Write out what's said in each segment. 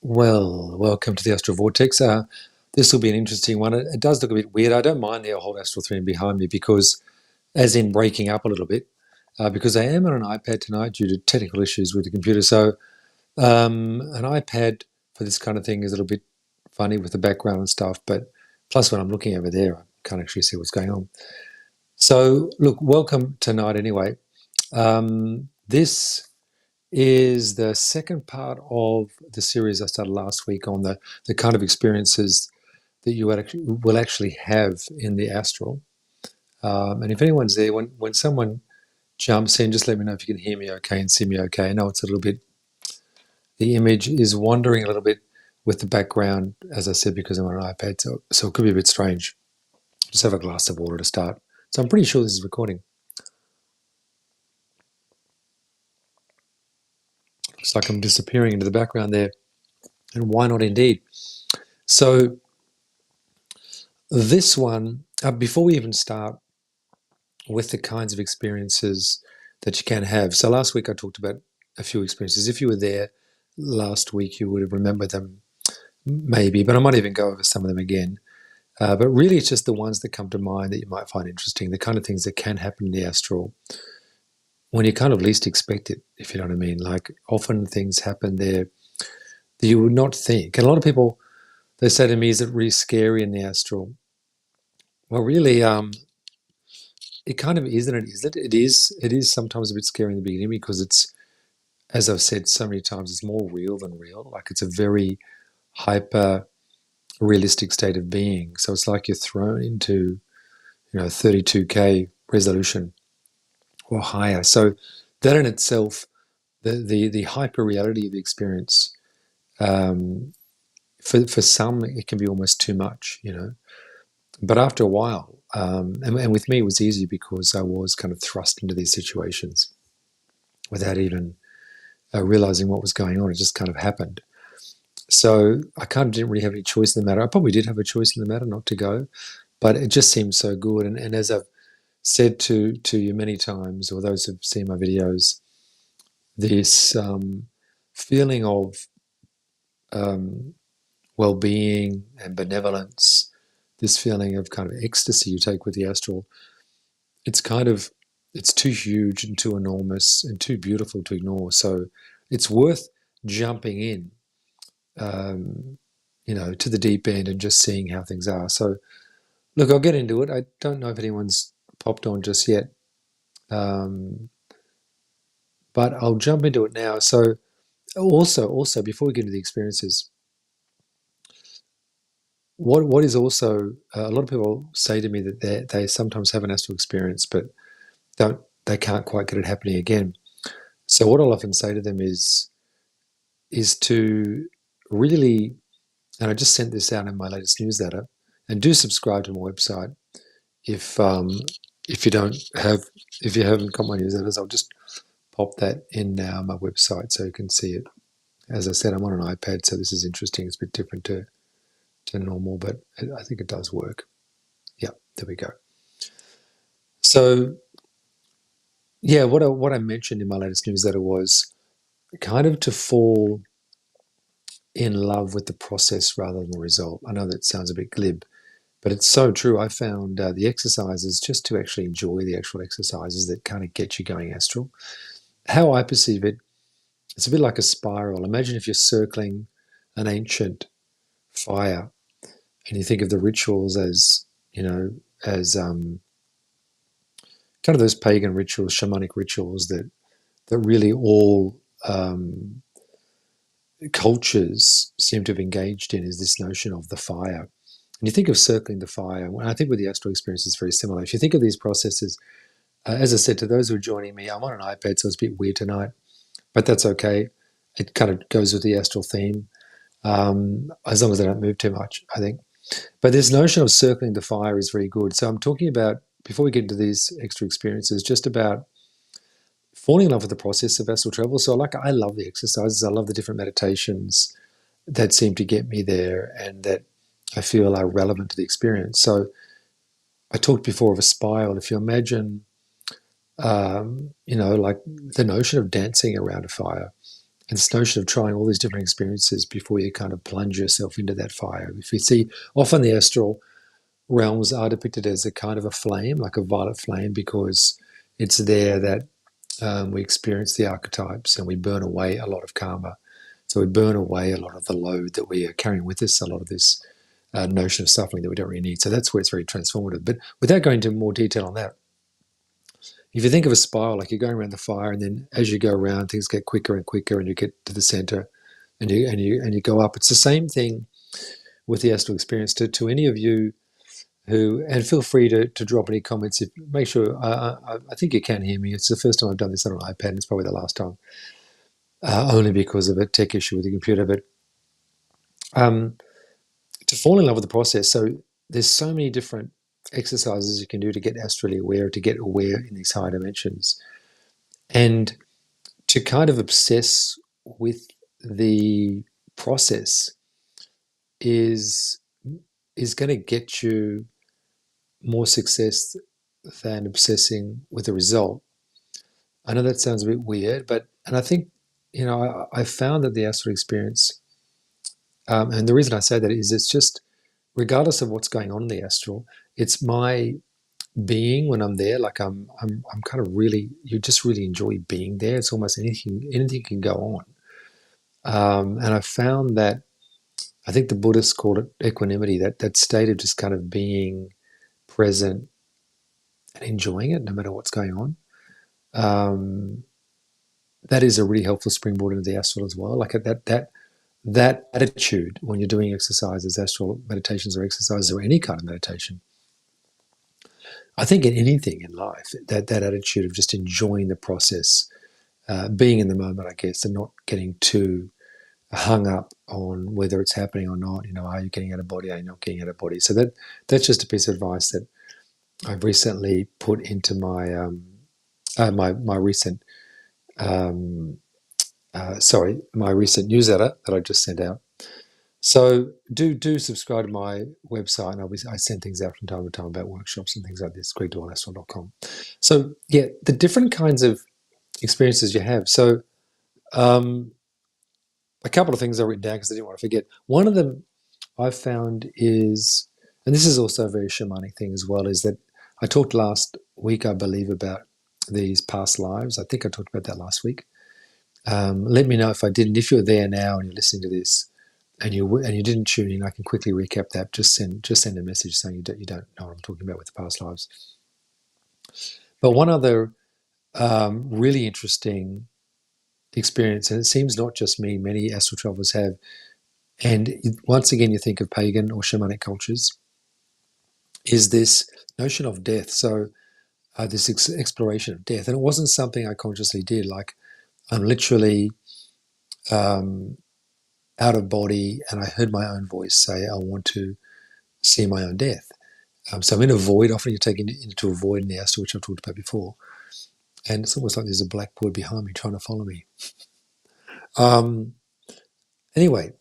Well, welcome to the Astral Vortex. This will be an interesting one. It does look a bit weird. I don't mind the whole astral theme behind me because, as in breaking up a little bit, because I am on an iPad tonight due to technical issues with the computer. So, an iPad for this kind of thing is a little bit funny with the background and stuff. But plus, when I'm looking over there, I can't actually see what's going on. So, look, welcome tonight anyway. This is the second part of the series I started last week on the kind of experiences that you will actually have in the astral. And if anyone's there, when someone jumps in, just let me know if you can hear me okay and see me okay. I know it's a little bit, the image is wandering a little bit with the background, as I said, because I'm on an iPad, so it could be a bit strange. Just have a glass of water to start. So I'm pretty sure this is recording. Looks like I'm disappearing into the background there. And why not indeed? So this one, before we even start with the kinds of experiences that you can have. So last week I talked about a few experiences. If you were there last week, you would have remembered them maybe, but I might even go over some of them again. But really it's just the ones that come to mind that you might find interesting, the kind of things that can happen in the astral when you kind of least expect it, if you know what I mean. Like often things happen there that you would not think. And a lot of people, they say to me, is it really scary in the astral? Well, really, it kind of is, and it isn't. It is. It is sometimes a bit scary in the beginning because it's, as I've said so many times, it's more real than real. Like it's a very hyper realistic state of being. So it's like you're thrown into, 32K resolution or higher. So that in itself, the hyper reality of the experience, for some, it can be almost too much, But after a while, and with me, it was easy because I was kind of thrust into these situations without even realizing what was going on. It just kind of happened. So I kind of didn't really have any choice in the matter. I probably did have a choice in the matter not to go, but it just seemed so good. And as I've said to you many times, or those who've seen my videos, this feeling of well-being and benevolence, this feeling of kind of ecstasy you take with the astral, it's too huge and too enormous and too beautiful to ignore. So it's worth jumping in, to the deep end and just seeing how things are. So look, I'll get into it. I don't know if anyone's popped on just yet, but I'll jump into it now. So also before we get into the experiences, what is also a lot of people say to me that they sometimes have an astral experience, but they can't quite get it happening again. So what I'll often say to them is to really, and I just sent this out in my latest newsletter, and do subscribe to my website if if you haven't got my newsletters. I'll just pop that in now on my website so you can see it. As I said, I'm on an iPad, so this is interesting. It's a bit different to normal, but I think it does work. Yeah, there we go. So yeah, what I mentioned in my latest newsletter was kind of to fall in love with the process rather than the result. I know that sounds a bit glib, but it's so true. I found the exercises, just to actually enjoy the actual exercises that kind of get you going astral. How I perceive it, it's a bit like a spiral. Imagine if you're circling an ancient fire and you think of the rituals as, as kind of those pagan rituals, shamanic rituals that really all cultures seem to have engaged in, is this notion of the fire. And you think of circling the fire. And I think with the astral experience, it's very similar. If you think of these processes, as I said, to those who are joining me, I'm on an iPad, so it's a bit weird tonight, but that's okay. It kind of goes with the astral theme, as long as I don't move too much, I think. But this notion of circling the fire is very good. So I'm talking about, before we get into these extra experiences, just about falling in love with the process of astral travel. So I love the exercises. I love the different meditations that seem to get me there and that I feel are relevant to the experience. So I talked before of a spiral. If you imagine, like the notion of dancing around a fire, And this notion of trying all these different experiences before you kind of plunge yourself into that fire. If you see, often the astral realms are depicted as a kind of a flame, like a violet flame, because it's there that we experience the archetypes and we burn away a lot of karma. So we burn away a lot of the load that we are carrying with us, a lot of this notion of suffering that we don't really need. So that's where it's very transformative. But without going into more detail on that, if you think of a spiral, like you're going around the fire, and then as you go around, things get quicker and quicker, and you get to the center, and you go up. It's the same thing with the astral experience. To any of you who, and feel free to drop any comments. If make sure I think you can hear me. It's the first time I've done this on an iPad. And it's probably the last time, only because of a tech issue with the computer. But um, to fall in love with the process. So there's so many different exercises you can do to get astrally aware, to get aware in these higher dimensions, and to kind of obsess with the process is going to get you more success than obsessing with the result. I know that sounds a bit weird, but and I think I found that the astral experience, and the reason I say that is it's just regardless of what's going on in the astral, it's my being when I'm there. Like I'm kind of really, you just really enjoy being there. It's almost anything can go on. And I found that I think the Buddhists called it equanimity, that state of just kind of being present and enjoying it no matter what's going on. That is a really helpful springboard into the astral as well. Like that attitude when you're doing exercises, astral meditations or exercises or any kind of meditation. I think in anything in life, that attitude of just enjoying the process, being in the moment, I guess, and not getting too hung up on whether it's happening or not. Are you getting out of body? Are you not getting out of body? So that's just a piece of advice that I've recently put into my my recent my recent newsletter that I just sent out. So do subscribe to my website, and I send things out from time to time about workshops and things like this. GregDorwellAstral.com. So yeah, the different kinds of experiences you have. So a couple of things I written down because I didn't want to forget. One of them I found is, and this is also a very shamanic thing as well, is that I talked last week, I believe, about these past lives. I think I talked about that last week. Let me know if I didn't. If you're there now and you're listening to this, and you didn't tune in, I can quickly recap that. Just send a message saying you don't know what I'm talking about with the past lives. But one other really interesting experience, and it seems not just me, many astral travelers have, and once again you think of pagan or shamanic cultures, is this notion of death. So this exploration of death, and it wasn't something I consciously did. Like I'm literally out of body, and I heard my own voice say, "I want to see my own death." So I'm in a void. Often you're taken into a void in the astral, which I've talked about before, and it's almost like there's a blackboard behind me trying to follow me. Anyway,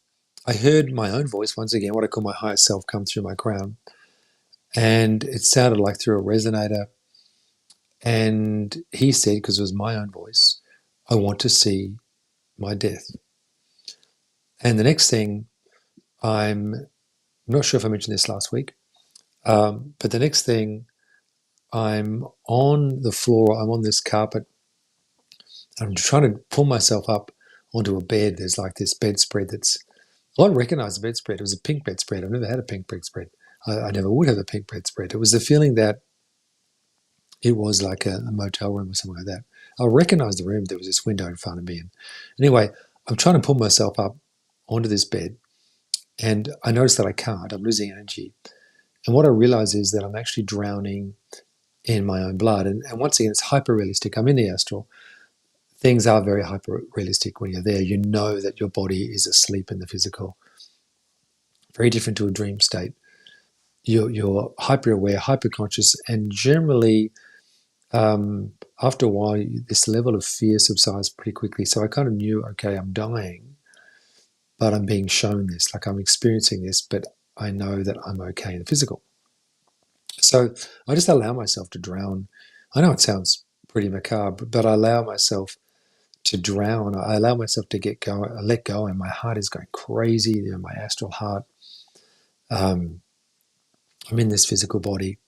I heard my own voice once again, what I call my higher self, come through my crown, and it sounded like through a resonator. And he said, because it was my own voice, "I want to see my death." And the next thing, I'm not sure if I mentioned this last week, but the next thing, I'm on the floor, I'm on this carpet, I'm trying to pull myself up onto a bed. There's like this bedspread that's, I don't recognize the bedspread. It was a pink bedspread. I've never had a pink bedspread. I never would have a pink bedspread. It was the feeling that it was like a motel room or something like that. I recognized the room. There was this window in front of me. And anyway, I'm trying to pull myself up onto this bed, and I notice that I can't. I'm losing energy. And what I realize is that I'm actually drowning in my own blood. And once again, it's hyper realistic. I'm in the astral. Things are very hyper realistic when you're there. You know that your body is asleep in the physical. Very different to a dream state. You're hyper aware, hyper conscious, and generally, after a while, this level of fear subsides pretty quickly. So I kind of knew, okay, I'm dying, but I'm being shown this, like I'm experiencing this, but I know that I'm okay in the physical. So I just allow myself to drown. I know it sounds pretty macabre, but I allow myself to drown. I allow myself to get go, I let go, and my heart is going crazy. You know, my astral heart. Um, I'm in this physical body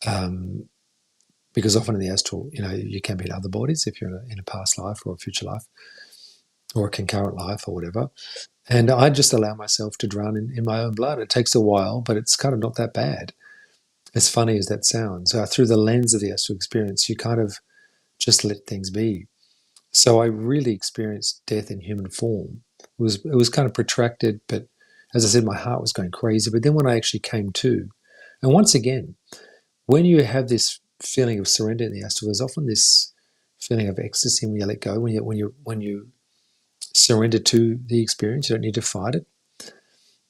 um, because often in the astral, you know, you can be in other bodies if you're in a past life or a future life or a concurrent life or whatever. And I just allow myself to drown in my own blood. It takes a while, but it's kind of not that bad. As funny as that sounds, through the lens of the astral experience, you kind of just let things be. So I really experienced death in human form. It was kind of protracted, but as I said, my heart was going crazy. But then when I actually came to, and once again, when you have this feeling of surrender in the astral, there's often this feeling of ecstasy when you let go, when you surrender to the experience. You don't need to fight it.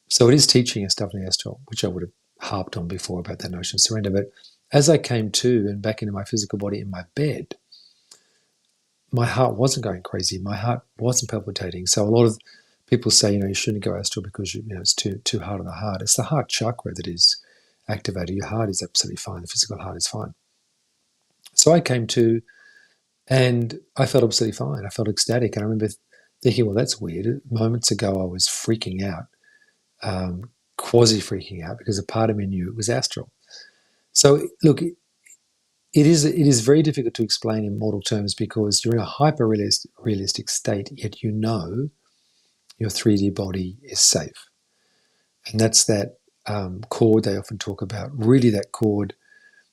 So it is teaching us stuff in the astral, which I would have harped on before about that notion of surrender. But as I came to and back into my physical body in my bed, my heart wasn't going crazy. My heart wasn't palpitating. So a lot of people say, you shouldn't go astral because it's too hard on the heart. It's the heart chakra that is activated. Your heart is absolutely fine. The physical heart is fine. So I came to, and I felt absolutely fine. I felt ecstatic. And I remember thinking, well, that's weird. Moments ago, I was freaking out, quasi freaking out, because a part of me knew it was astral. So look, it is very difficult to explain in mortal terms because you're in a hyper realistic state, yet you know your 3D body is safe. And that's that cord they often talk about. Really, that cord,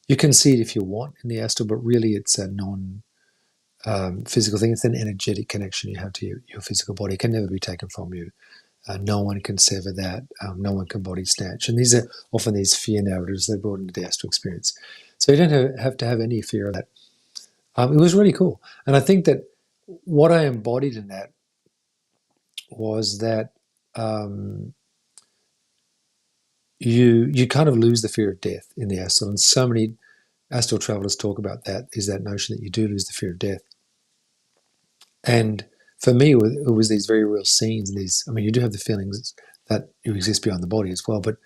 you can see it if you want in the astral, but really it's a non-physical thing. It's an energetic connection you have to your physical body. It can never be taken from you. No one can sever that. No one can body snatch. And these are often these fear narratives they brought into the astral experience. So you don't have to have any fear of that. It was really cool. And I think that what I embodied in that was that you kind of lose the fear of death in the astral. And so many astral travelers talk about that, is that notion that you do lose the fear of death. And for me, it was these very real scenes. And these, I mean, you do have the feelings that you exist beyond the body as well, but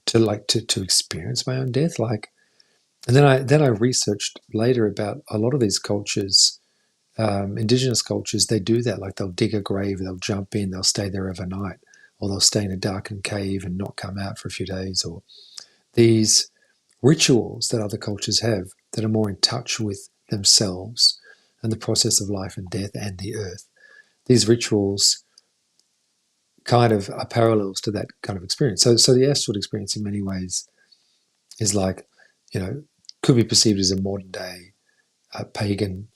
to experience my own death, and then I researched later about a lot of these cultures, indigenous cultures. They do that, like they'll dig a grave, they'll jump in, they'll stay there overnight, or they'll stay in a darkened cave and not come out for a few days, or these rituals that other cultures have that are more in touch with themselves and the process of life and death and the earth. These rituals kind of are parallels to that kind of experience. So the astral experience in many ways is like, could be perceived as a modern day pagan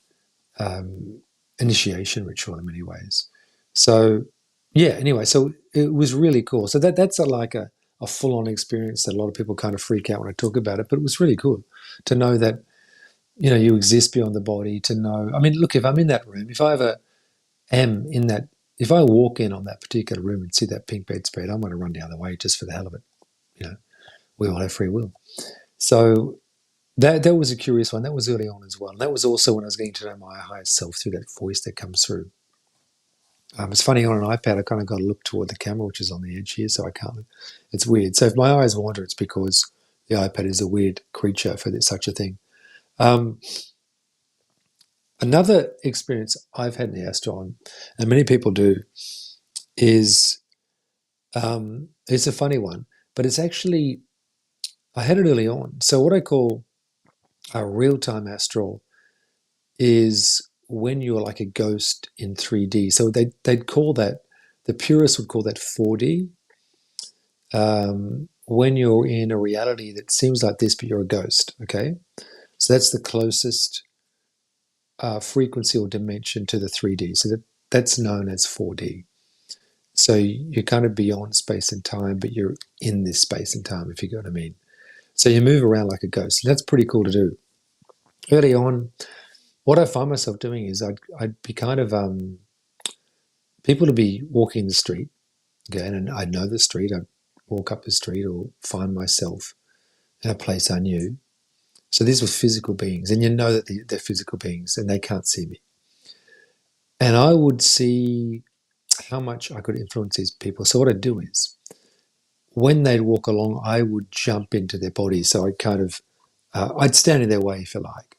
initiation ritual in many ways. So yeah, anyway, so it was really cool. So that's a full-on experience that a lot of people kind of freak out when I talk about it, but it was really cool to know that, you exist beyond the body, to know, I mean, look, if I'm in that room, if I ever am in that, if I walk in on that particular room and see that pink bedspread, I'm going to run the other way just for the hell of it. We all have free will. So that was a curious one. That was early on as well. And that was also when I was getting to know my higher self through that voice that comes through. It's funny, on an iPad, I kind of got to look toward the camera, which is on the edge here, so I can't. It's weird. So if my eyes wander, it's because the iPad is a weird creature for such a thing. Another experience I've had in the astral, and many people do, is it's a funny one, but it's actually, I had it early on. So what I call a real-time astral is when you're like a ghost in 3D. So they'd call that, the purists would call that 4D. When you're in a reality that seems like this, but you're a ghost, okay? So that's the closest frequency or dimension to the 3D. So that's known as 4D. So you're kind of beyond space and time, but you're in this space and time, if you get what I mean. So you move around like a ghost. And that's pretty cool to do. Early on, what I find myself doing is I'd be kind of, people to be walking the street, okay, and I'd know the street. I'd walk up the street or find myself in a place I knew. So these were physical beings, and you know that they're physical beings and they can't see me. And I would see how much I could influence these people. So what I'd do is, when they'd walk along, I would jump into their bodies. So I'd kind of, I'd stand in their way, if you like.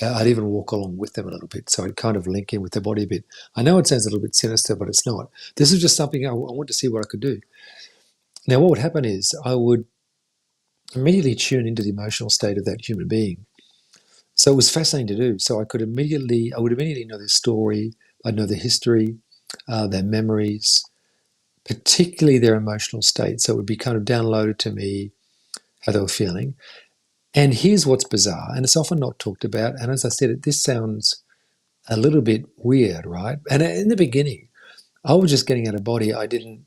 I'd even walk along with them a little bit, so I'd kind of link in with their body a bit. I know it sounds a little bit sinister, but it's not. This is just something I want to see what I could do. Now, what would happen is I would immediately tune into the emotional state of that human being. So it was fascinating to do. So I would immediately know their story, I'd know their history, their memories, particularly their emotional state. So it would be kind of downloaded to me how they were feeling. And here's what's bizarre, and it's often not talked about. And as I said, this sounds a little bit weird, right? And in the beginning, I was just getting out of body. I didn't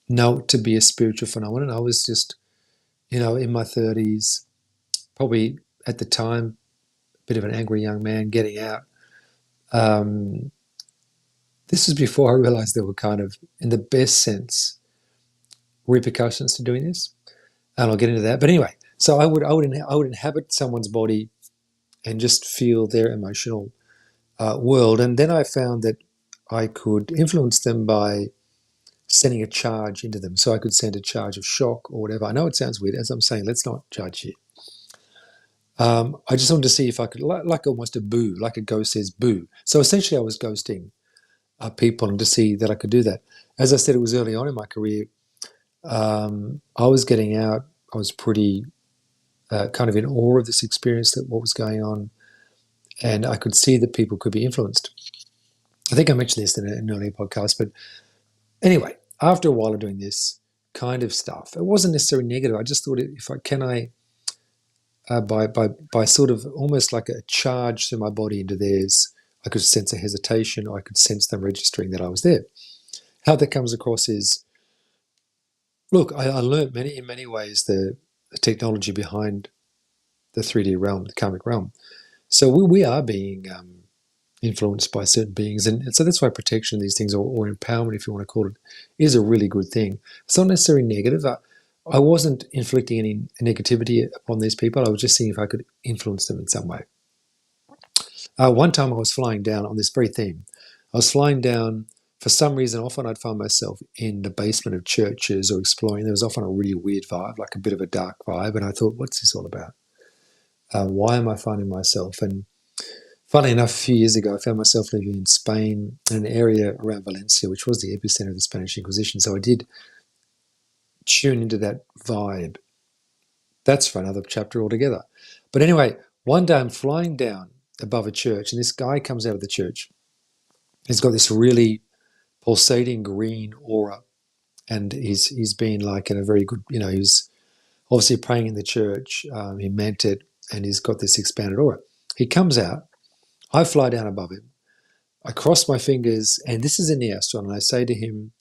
know it to be a spiritual phenomenon. I was just, in my 30s, probably at the time, a bit of an angry young man getting out. Um, this was before I realized there were kind of, in the best sense, repercussions to doing this. And I'll get into that. But anyway, so I would inhabit someone's body and just feel their emotional world. And then I found that I could influence them by sending a charge into them. So I could send a charge of shock or whatever. I know it sounds weird. As I'm saying, let's not judge here. I just wanted to see if I could, like almost a boo, like a ghost says boo. So essentially I was ghosting people, and to see that I could do that. As I said, it was early on in my career. I was getting out. I was pretty kind of in awe of this experience, that what was going on. And I could see that people could be influenced. I think I mentioned this in an earlier podcast, but anyway, after a while of doing this kind of stuff, it wasn't necessarily negative. I just thought, if I can, by sort of almost like a charge through my body into theirs, I could sense a hesitation, or I could sense them registering that I was there. How that comes across is, look, I learned in many ways the technology behind the 3D realm, the karmic realm. So we are being influenced by certain beings, and so that's why protection of these things, or empowerment, if you want to call it, is a really good thing. It's not necessarily negative. I wasn't inflicting any negativity upon these people. I was just seeing if I could influence them in some way. One time I was flying down on this very theme. I was flying down, for some reason. Often I'd find myself in the basement of churches or exploring. There was often a really weird vibe, like a bit of a dark vibe, and I thought, what's this all about? Why am I finding myself? And funnily enough, a few years ago, I found myself living in Spain, in an area around Valencia, which was the epicenter of the Spanish Inquisition. So I did tune into that vibe. That's for another chapter altogether. But anyway, one day I'm flying down above a church, and this guy comes out of the church. He's got this really pulsating green aura, and he's been like in a very good, he was obviously praying in the church. He meant it, and he's got this expanded aura. He comes out. I fly down above him. I cross my fingers, and this is in the astral, and I say to him,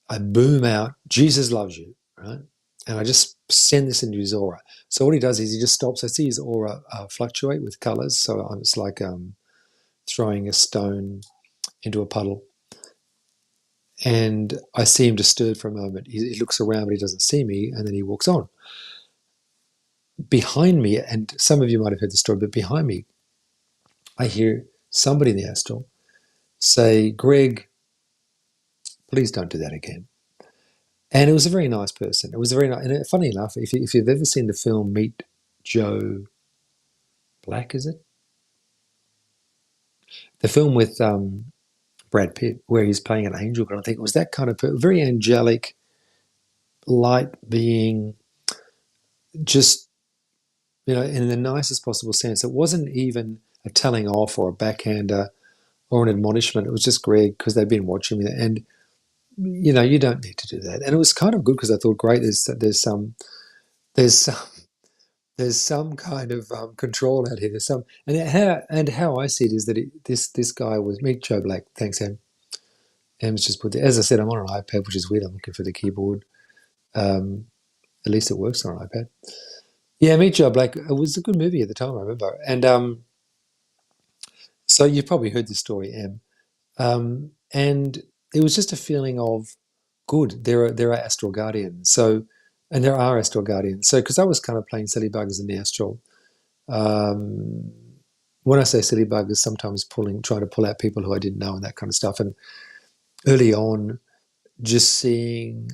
I boom out, Jesus loves you, right? And I just send this into his aura. So what he does is he just stops. I see his aura fluctuate with colors. So it's like throwing a stone into a puddle. And I see him disturbed for a moment. He looks around, but he doesn't see me, and then he walks on. Behind me, and some of you might have heard the story, but behind me, I hear somebody in the astral say, Greg, please don't do that again. And it was a very nice person. It was a very nice, and funny enough, if you've ever seen the film Meet Joe Black, is it? The film with Brad Pitt, where he's playing an angel, but I think it was that kind of very angelic, light being, just, in the nicest possible sense. It wasn't even a telling off or a backhander or an admonishment. It was just Greg, because they'd been watching me, and you don't need to do that. And it was kind of good, because I thought, great, there's some kind of control out here. There's some, and how I see it is that this guy was Meet Joe Black. Thanks, Em. Em's just put there. As I said, I'm on an iPad, which is weird. I'm looking for the keyboard. At least it works on an iPad. Yeah, Meet Joe Black. It was a good movie at the time, I remember. And so you've probably heard this story, Em. And it was just a feeling of good. There are astral guardians. So, and there are astral guardians. So, because I was kind of playing silly buggers in the astral. Um, when I say silly buggers, sometimes trying to pull out people who I didn't know and that kind of stuff. And early on, just seeing,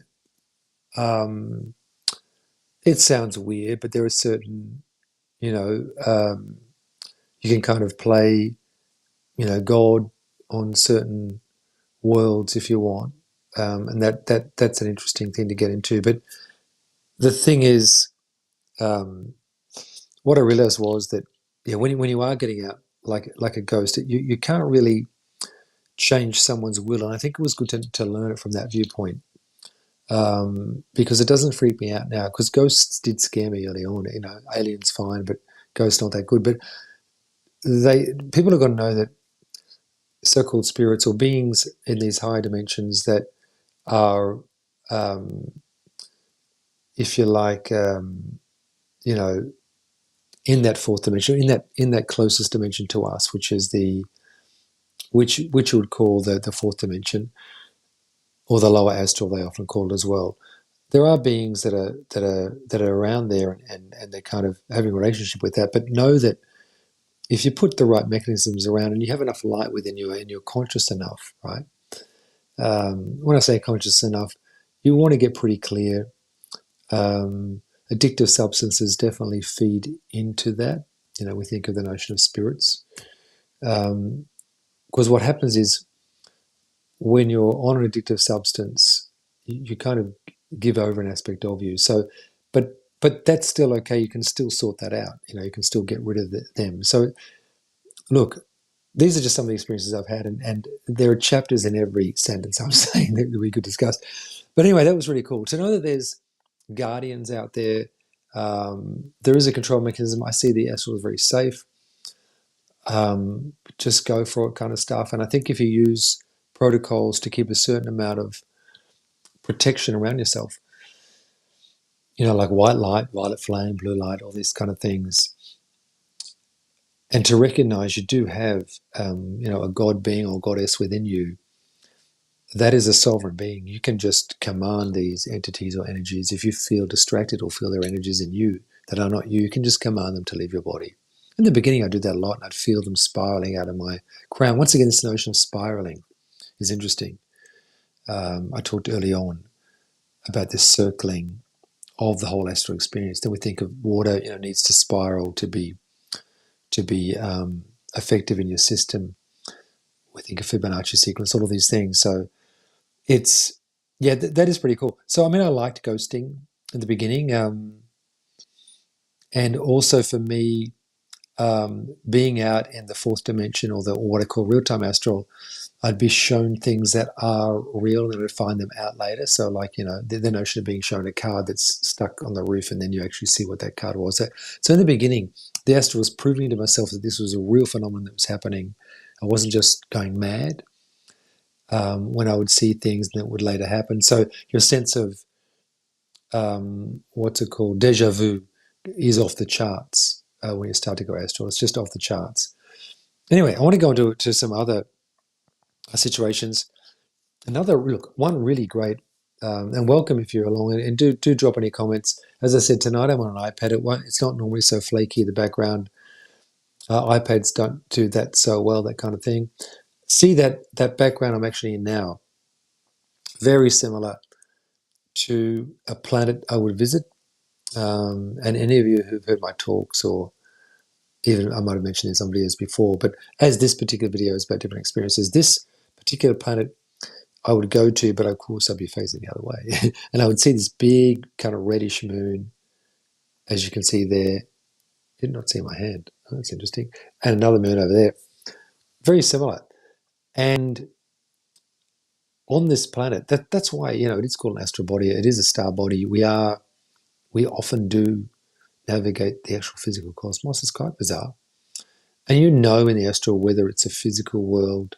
it sounds weird, but there are certain, you know, um, You can kind of play, God on certain worlds if you want, and that's an interesting thing to get into. But the thing is, um, what I realized was that when you are getting out like a ghost, you can't really change someone's will, and I think it was good to learn it from that viewpoint. Because it doesn't freak me out now. Because ghosts did scare me early on. Aliens fine, but ghosts not that good. But people have got to know that so-called spirits or beings in these higher dimensions that are, um, if you like, you know, in that fourth dimension, in that closest dimension to us, which is which you would call the fourth dimension, or the lower astral, they often call it as well. There are beings that are around there, and they're kind of having a relationship with that. But know that if you put the right mechanisms around and you have enough light within you and you're conscious enough, right? When I say conscious enough, you want to get pretty clear. Addictive substances definitely feed into that. We think of the notion of spirits. Because what happens is when you're on an addictive substance, you kind of give over an aspect of you. So, but that's still okay. You can still sort that out. You can still get rid of them. So, look, these are just some of the experiences I've had, and there are chapters in every sentence I'm saying that we could discuss. But anyway, that was really cool to know that there's guardians out there. There is a control mechanism. I see the astral is very safe. Just go for it, kind of stuff. And I think if you use protocols to keep a certain amount of protection around yourself, like white light, violet flame, blue light, all these kind of things, and to recognize you do have, a god being or goddess within you. That is a sovereign being. You can just command these entities or energies. If you feel distracted or feel there are energies in you that are not you, you can just command them to leave your body. In the beginning, I did that a lot, and I'd feel them spiraling out of my crown. Once again, this notion of spiraling is interesting. I talked early on about this circling of the whole astral experience. Then we think of water, needs to spiral to be effective in your system. We think of Fibonacci sequence, all of these things. So it's that is pretty cool. So I liked ghosting in the beginning, and also for me, being out in the fourth dimension or what I call real-time astral, I'd be shown things that are real and I'd find them out later. So like, the notion of being shown a card that's stuck on the roof and then you actually see what that card was. So in the beginning, the astral was proving to myself that this was a real phenomenon that was happening. I wasn't just going mad when I would see things that would later happen. So your sense of, what's it called, deja vu is off the charts when you start to go astral. It's just off the charts. Anyway, I want to go into some other situations. One really great, and welcome if you're along, and do drop any comments. As I said, tonight I'm on an iPad. It's not normally so flaky, the background. iPads don't do that so well, that kind of thing. See that background I'm actually in now, very similar to a planet I would visit. And any of you who've heard my talks, or even I might have mentioned in some videos before, but as this particular video is about different experiences, this particular planet I would go to, but of course I'd be facing the other way. And I would see this big kind of reddish moon, as you can see there. Did not see my hand. Oh, that's interesting. And another moon over there. Very similar. And on this planet, that's why, it is called an astral body. It is a star body. We often do navigate the actual physical cosmos. It's quite bizarre. And in the astral whether it's a physical world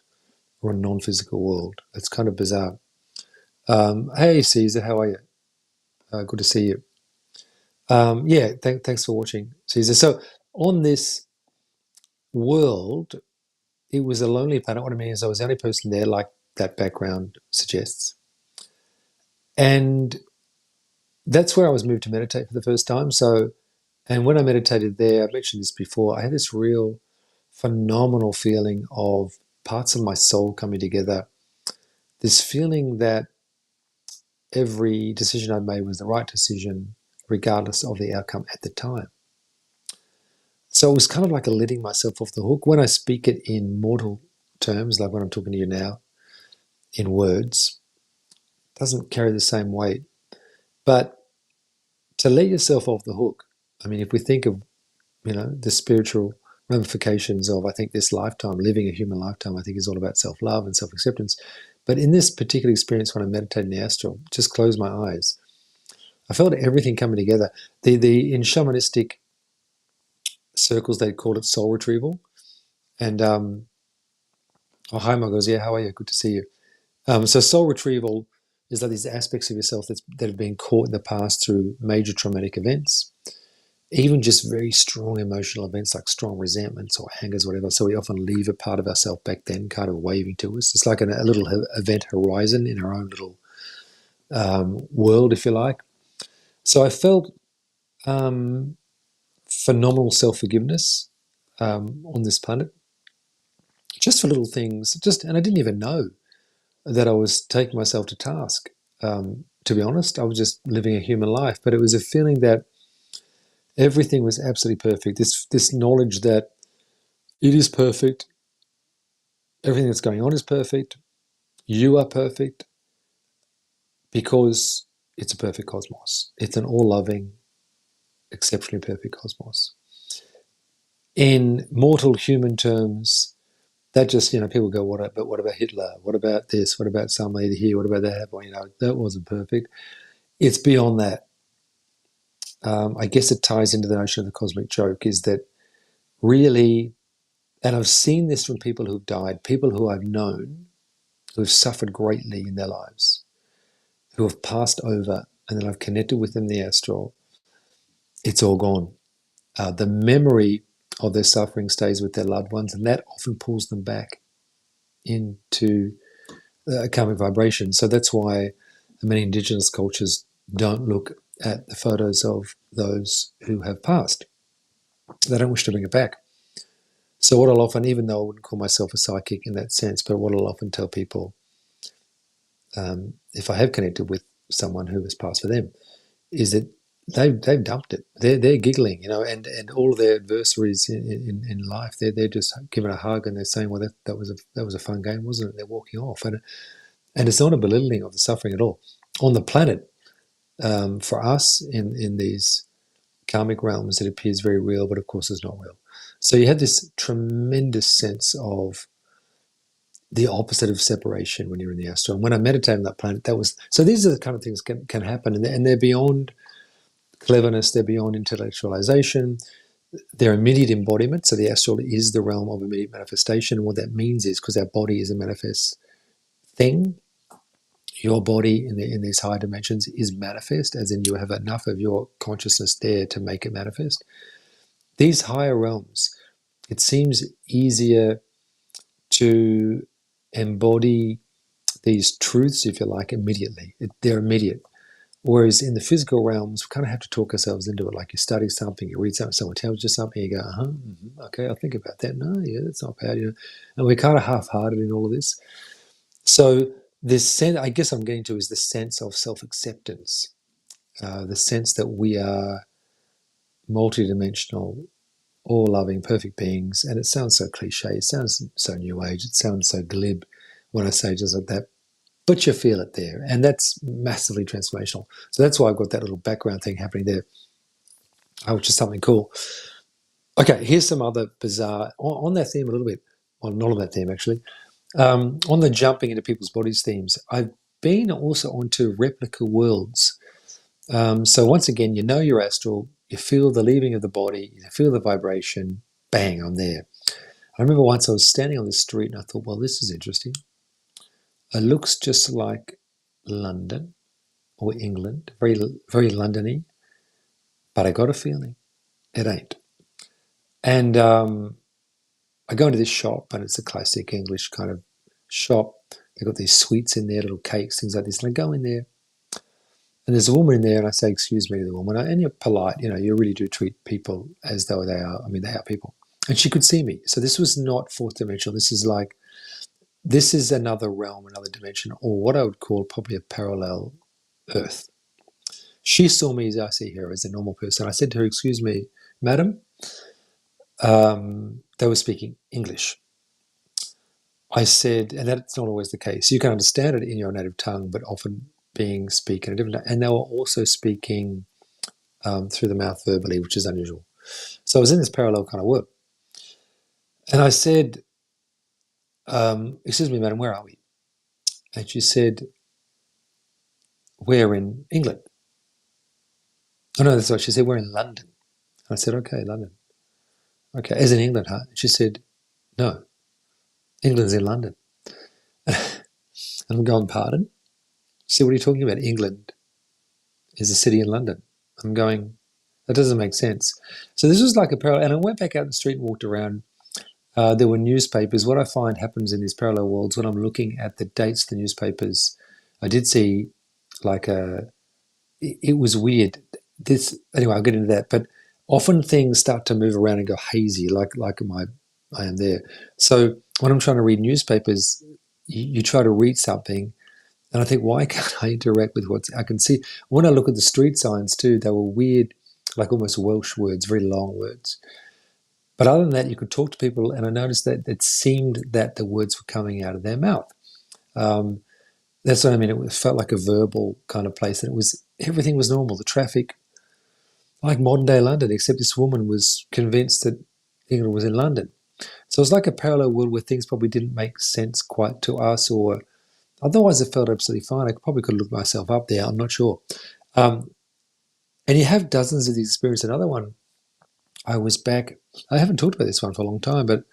or a non-physical world. It's kind of bizarre. Hey, Caesar, how are you? Good to see you. Thanks for watching, Caesar. So on this world, it was a lonely planet. What I mean is I was the only person there, like that background suggests. And that's where I was moved to meditate for the first time. So, and when I meditated there, I mentioned this before, I had this real phenomenal feeling of parts of my soul coming together. This feeling that every decision I made was the right decision, regardless of the outcome at the time. So it was kind of like a letting myself off the hook. When I speak it in mortal terms, like when I'm talking to you now, in words, it doesn't carry the same weight. But to let yourself off the hook, I mean, if we think of, the spiritual ramifications of, I think, this lifetime, living a human lifetime, I think is all about self-love and self-acceptance. But in this particular experience, when I meditated in the astral, just closed my eyes, I felt everything coming together. The in shamanistic circles, they call it soul retrieval. And oh, hi, Margos. Yeah, how are you? Good to see you. So soul retrieval is like these aspects of yourself that have been caught in the past through major traumatic events, even just very strong emotional events like strong resentments or angers, whatever. So we often leave a part of ourselves back then kind of waving to us. It's like a little event horizon in our own little world, if you like. So I felt phenomenal self-forgiveness on this planet, just for little things. And I didn't even know that I was taking myself to task. To be honest, I was just living a human life, but it was a feeling that everything was absolutely perfect. This knowledge that it is perfect, everything that's going on is perfect, you are perfect, because it's a perfect cosmos. It's an all-loving, exceptionally perfect cosmos. In mortal human terms, that just, people go, what about Hitler? What about this? What about some lady here? What about that? Well, that wasn't perfect. It's beyond that. I guess it ties into the notion of the cosmic joke, is that really, and I've seen this from people who've died, people who I've known, who have suffered greatly in their lives, who have passed over, and then I've connected with them in the astral. It's all gone. The memory of their suffering stays with their loved ones, and that often pulls them back into a karmic vibration. So that's why many indigenous cultures don't look at the photos of those who have passed. They don't wish to bring it back. So what I'll often, even though I wouldn't call myself a psychic in that sense, but what I'll often tell people, if I have connected with someone who has passed for them, is that they've dumped it. They're giggling, and all of their adversaries in life, they're just giving a hug and they're saying, well, that was a fun game, wasn't it? They're walking off, and it's not a belittling of the suffering at all. On the planet, for us in these karmic realms, it appears very real, but of course it's not real. So you have this tremendous sense of the opposite of separation when you're in the astral. And when I meditate on that planet, so these are the kind of things can happen, and they're beyond cleverness, they're beyond intellectualization, they're immediate embodiment. So the astral is the realm of immediate manifestation. And what that means is, because our body is a manifest thing, your body in these higher dimensions is manifest, as in you have enough of your consciousness there to make it manifest. These higher realms, it seems easier to embody these truths, if you like, immediately. They're immediate. Whereas in the physical realms, we kind of have to talk ourselves into it. Like you study something, you read something, someone tells you something, you go, okay, I'll think about that. No, yeah, that's not bad. And we're kind of half-hearted in all of this. So this sense, I guess I'm getting to, is the sense of self-acceptance, the sense that we are multidimensional, all-loving, perfect beings. And it sounds so cliche. It sounds so new age. It sounds so glib when I say just like that. But you feel it there. And that's massively transformational. So that's why I've got that little background thing happening there, which is something cool. Okay, here's some other bizarre, on that theme a little bit. Well, not on that theme, actually. On the jumping into people's bodies themes, I've been also onto replica worlds. So once again, you're astral, you feel the leaving of the body, you feel the vibration, bang, I'm there. I remember once I was standing on the street and I thought, well, this is interesting. It looks just like London or England, very, very Londony, but I got a feeling it ain't. And I go into this shop, and it's a classic English kind of shop. They've got these sweets in there, little cakes, things like this. And I go in there, and there's a woman in there, and I say, excuse me to the woman. And you're polite, you really do treat people as though they are, they are people. And she could see me. So this was not fourth dimensional. This is another realm, another dimension, or what I would call probably a parallel Earth. She saw me as I see her, as a normal person. I said to her, excuse me, madam, they were speaking English. I said, and that's not always the case. You can understand it in your native tongue, but often being speaking a different. And they were also speaking through the mouth verbally, which is unusual. So I was in this parallel kind of work, and I said, "Excuse me, madam, where are we?" And she said, "We're in England." Oh no, that's right. She said, "We're in London." I said, "Okay, London. Okay, as in England, huh?" She said, "No, England's in London." And I'm going, "Pardon?" She said, "What are you talking about? England is a city in London." I'm going, "That doesn't make sense." So this was like a parallel. And I went back out in the street and walked around. There were newspapers. What I find happens in these parallel worlds when I'm looking at the dates of the newspapers, I did see like a. It was weird. This anyway. I'll get into that. But often things start to move around and go hazy, like I am there. So when I'm trying to read newspapers, you try to read something, and I think, why can't I interact with what I can see? When I look at the street signs too, they were weird, like almost Welsh words, very long words. But other than that, you could talk to people, and I noticed that it seemed that the words were coming out of their mouth. Um, that's what I mean. It felt like a verbal kind of place, and it was everything was normal. The traffic, like modern day London, except this woman was convinced that England was in London. So it was like a parallel world where things probably didn't make sense quite to us, or otherwise it felt absolutely fine. I probably could have looked myself up there. I'm not sure. Um, and you have dozens of these experiences. Another one, I was back. I haven't talked about this one for a long time, but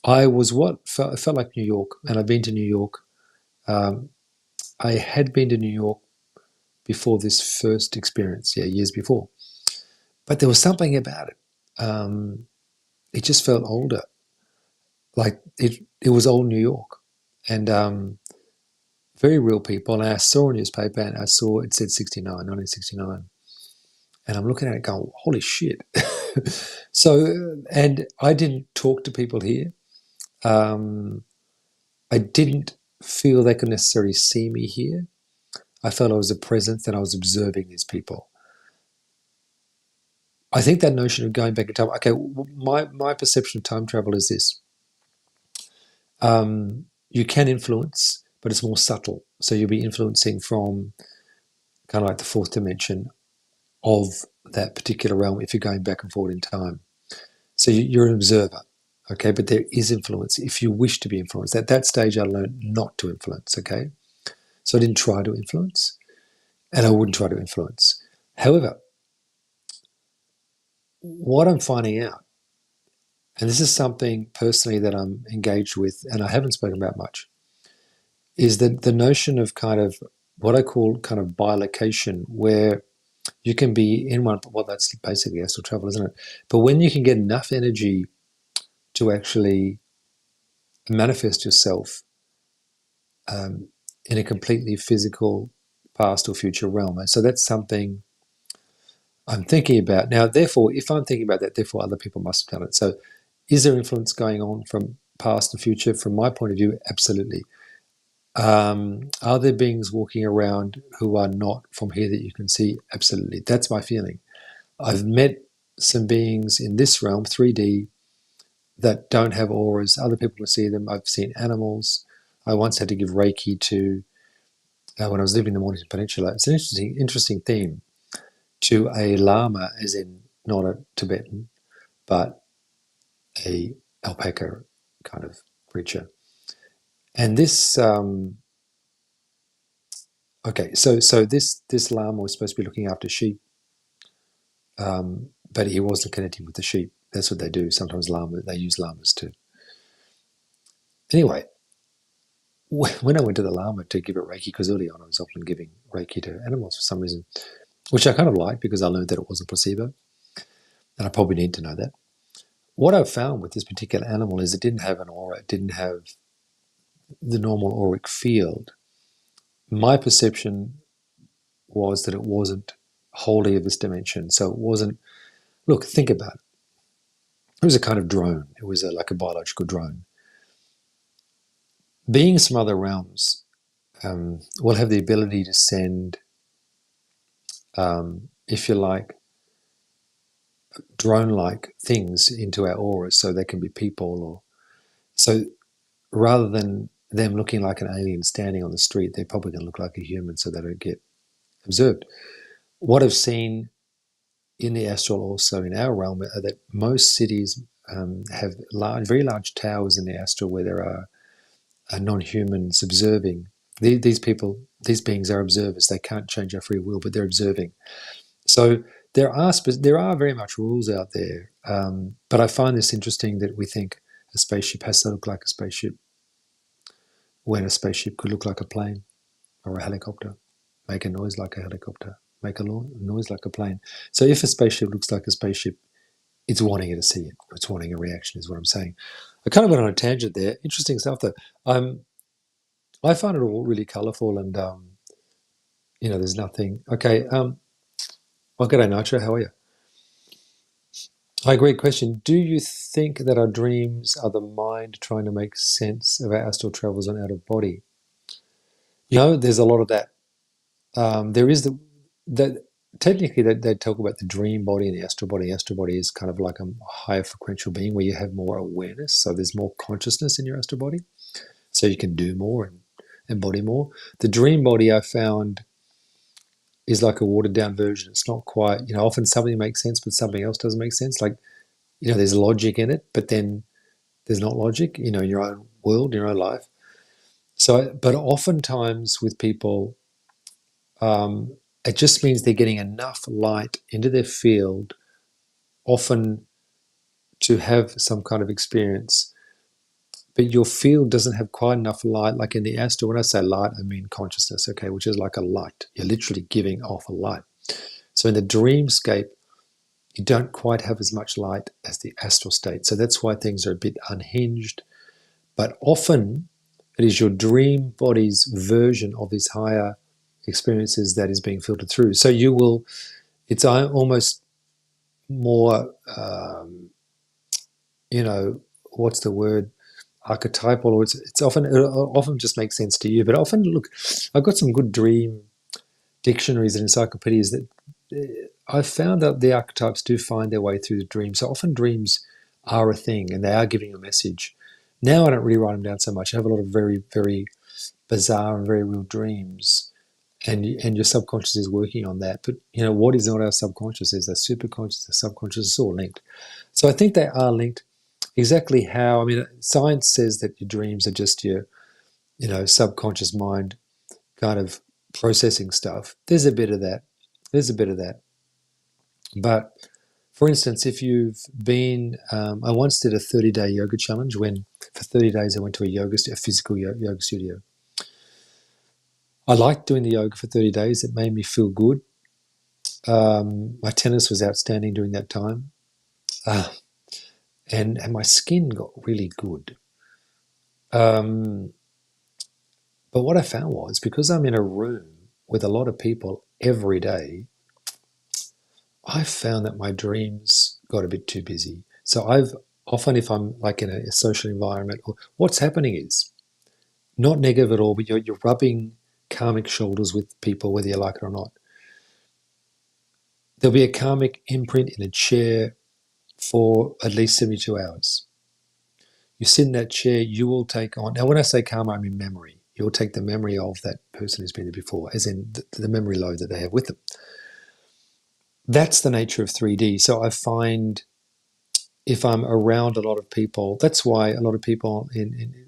I was it felt like New York, and I've been to New York. Um, I had been to New York before this first experience, yeah, years before. But there was something about it. It just felt older, like it was old New York, and very real people. And I saw a newspaper, and I saw it said 1969, and I'm looking at it going, holy shit. So, and I didn't talk to people here. I didn't feel they could necessarily see me here. I felt I was a presence and I was observing these people. I think that notion of going back in time, okay, my perception of time travel is this. You can influence, but it's more subtle. So you'll be influencing from kind of like the fourth dimension of that particular realm if you're going back and forward in time. So you're an observer, okay, but there is influence if you wish to be influenced. At that stage, I learned not to influence, okay? So I didn't try to influence, and I wouldn't try to influence. However, what I'm finding out, and this is something personally that I'm engaged with and I haven't spoken about much, is that the notion of kind of what I call kind of bilocation, where you can be in one, well, that's basically astral travel, isn't it? But when you can get enough energy to actually manifest yourself in a completely physical past or future realm. And so that's something I'm thinking about. Now, therefore, if I'm thinking about that, therefore other people must have done it. So is there influence going on from past and future? From my point of view, absolutely. Are there beings walking around who are not from here that you can see? Absolutely. That's my feeling. I've met some beings in this realm, 3D, that don't have auras. Other people can see them. I've seen animals. I once had to give Reiki to, when I was living in the Mornington Peninsula. It's an interesting theme, to a lama, as in not a Tibetan, but a alpaca kind of creature. And this, okay, so this lama was supposed to be looking after sheep, but he wasn't connecting with the sheep. That's what they do. Sometimes they use lamas too. Anyway, when I went to the lama to give it Reiki, because early on I was often giving Reiki to animals for some reason, which I kind of liked because I learned that it wasn't placebo, and I probably need to know that. What I've found with this particular animal is it didn't have an aura, it didn't have the normal auric field. My perception was that it wasn't wholly of this dimension. So it wasn't, look, think about it. It was a kind of drone. It was like a biological drone. Beings from other realms will have the ability to send, if you like, drone-like things into our auras, so they can be people, or so rather than them looking like an alien standing on the street, they're probably going to look like a human, so they don't get observed. What I've seen in the astral, also in our realm, are that most cities have very large towers in the astral where there are non-humans observing. These people, these beings are observers. They can't change our free will, but they're observing. So there are very much rules out there. But I find this interesting that we think a spaceship has to look like a spaceship when a spaceship could look like a plane or a helicopter, make a noise like a helicopter, make a noise like a plane. So if a spaceship looks like a spaceship, it's wanting you to see it. It's wanting a reaction, is what I'm saying. I kind of went on a tangent there. Interesting stuff, though. I find it all really colourful, and there's nothing. Okay. Oh, g'day, Nitro. How are you? Hi, great question. Do you think that our dreams are the mind trying to make sense of our astral travels on out of body? There's a lot of that. There is that technically they talk about the dream body and the astral body. Astral body is kind of like a higher frequential being where you have more awareness. So there's more consciousness in your astral body. So you can do more and embody more. The dream body, I found, is like a watered down version. It's not quite, often something makes sense, but something else doesn't make sense. Like, there's logic in it, but then there's not logic, in your own world, in your own life. So, but oftentimes with people, it just means they're getting enough light into their field, often to have some kind of experience. But your field doesn't have quite enough light. Like in the astral, when I say light, I mean consciousness, okay, which is like a light. You're literally giving off a light. So in the dreamscape, you don't quite have as much light as the astral state. So that's why things are a bit unhinged. But often it is your dream body's version of these higher experiences that is being filtered through. So it's almost more, what's the word? Archetypal, or it often just makes sense to you. But often, look, I've got some good dream dictionaries and encyclopedias that I've found that the archetypes do find their way through the dream. So often dreams are a thing and they are giving a message. Now I don't really write them down so much. I have a lot of very, very bizarre and very real dreams, and your subconscious is working on that. But what is not our subconscious is our superconscious, the subconscious is all linked. So I think they are linked. Exactly how, science says that your dreams are just your, subconscious mind kind of processing stuff. There's a bit of that. But for instance, if you've been, I once did a 30-day yoga challenge when for 30 days I went to a physical yoga studio. I liked doing the yoga for 30 days. It made me feel good. My tennis was outstanding during that time. And my skin got really good. But what I found was, because I'm in a room with a lot of people every day, I found that my dreams got a bit too busy. So often, if I'm like in a social environment, what's happening is not negative at all, but you're rubbing karmic shoulders with people, whether you like it or not. There'll be a karmic imprint in a chair for at least 72 hours. You sit in that chair, you will take on. Now, when I say karma, I mean memory. You'll take the memory of that person who's been there before, as in the memory load that they have with them. That's the nature of 3D. So I find if I'm around a lot of people, that's why a lot of people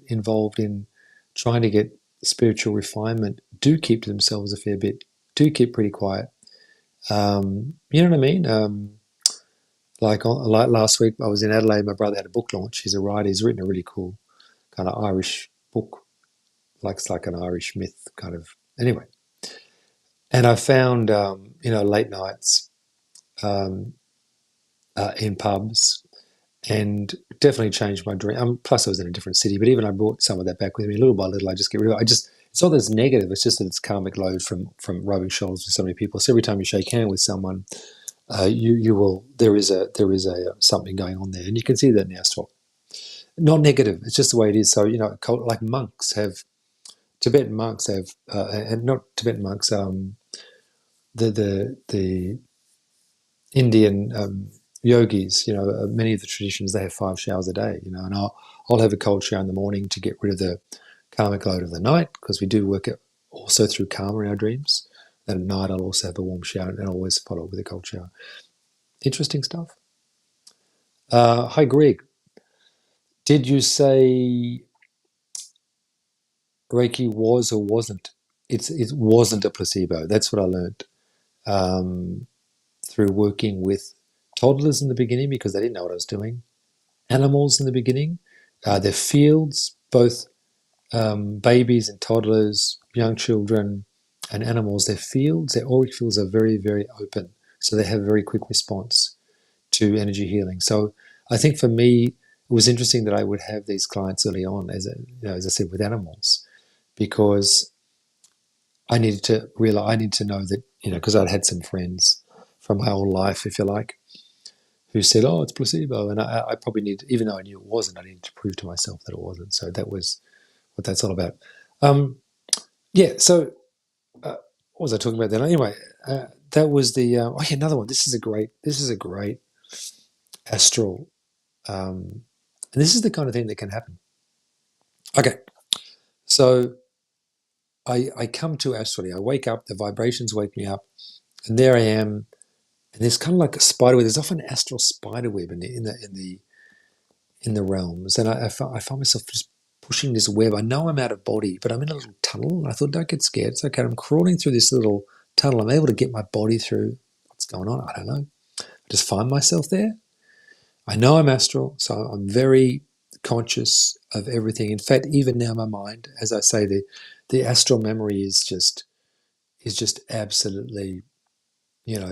involved in trying to get spiritual refinement do keep to themselves a fair bit, do keep pretty quiet. You know what I mean? Like last week, I was in Adelaide. My brother had a book launch. He's a writer. He's written a really cool kind of Irish book, like it's like an Irish myth kind of. Anyway, and I found late nights in pubs, and definitely changed my dream. Plus, I was in a different city, but even I brought some of that back with me. Little by little, I just get rid of it. It's not that it's negative. It's just that it's karmic load from rubbing shoulders with so many people. So every time you shake hands with someone, you will. There is a something going on there, and you can see that in the astral. Not negative. It's just the way it is. So like monks have, Tibetan monks have, and not Tibetan monks. The Indian yogis, many of the traditions, they have 5 showers a day, and I'll have a cold shower in the morning to get rid of the karmic load of the night, because we do work it also through karma in our dreams. Then at night, I'll also have a warm shower and always follow with a cold shower. Interesting stuff. Hi, Greg. Did you say Reiki was or wasn't? It wasn't a placebo. That's what I learned through working with toddlers in the beginning, because they didn't know what I was doing. Animals in the beginning, their fields, both babies and toddlers, young children, and animals. Their fields, their auric fields are very, very open, so they have a very quick response to energy healing. So I think for me, it was interesting that I would have these clients early on, as I said, with animals, because I needed to realize, I need to know that, because I'd had some friends from my old life, if you like, who said, "Oh, it's placebo," and I probably need, even though I knew it wasn't, I needed to prove to myself that it wasn't. So that was what that's all about. Yeah. So what was I talking about then? Anyway, that was the. Oh, yeah, another one. This is a great astral. And this is the kind of thing that can happen. Okay, so I come to astrally. I wake up. The vibrations wake me up, and there I am. And there's kind of like a spider web. There's often an astral spider web in the realms, and I find myself just pushing this web. I know I'm out of body, but I'm in a little tunnel. And I thought, don't get scared. It's okay. I'm crawling through this little tunnel. I'm able to get my body through. What's going on? I don't know. I just find myself there. I know I'm astral, so I'm very conscious of everything. In fact, even now, my mind, as I say, the astral memory is just absolutely,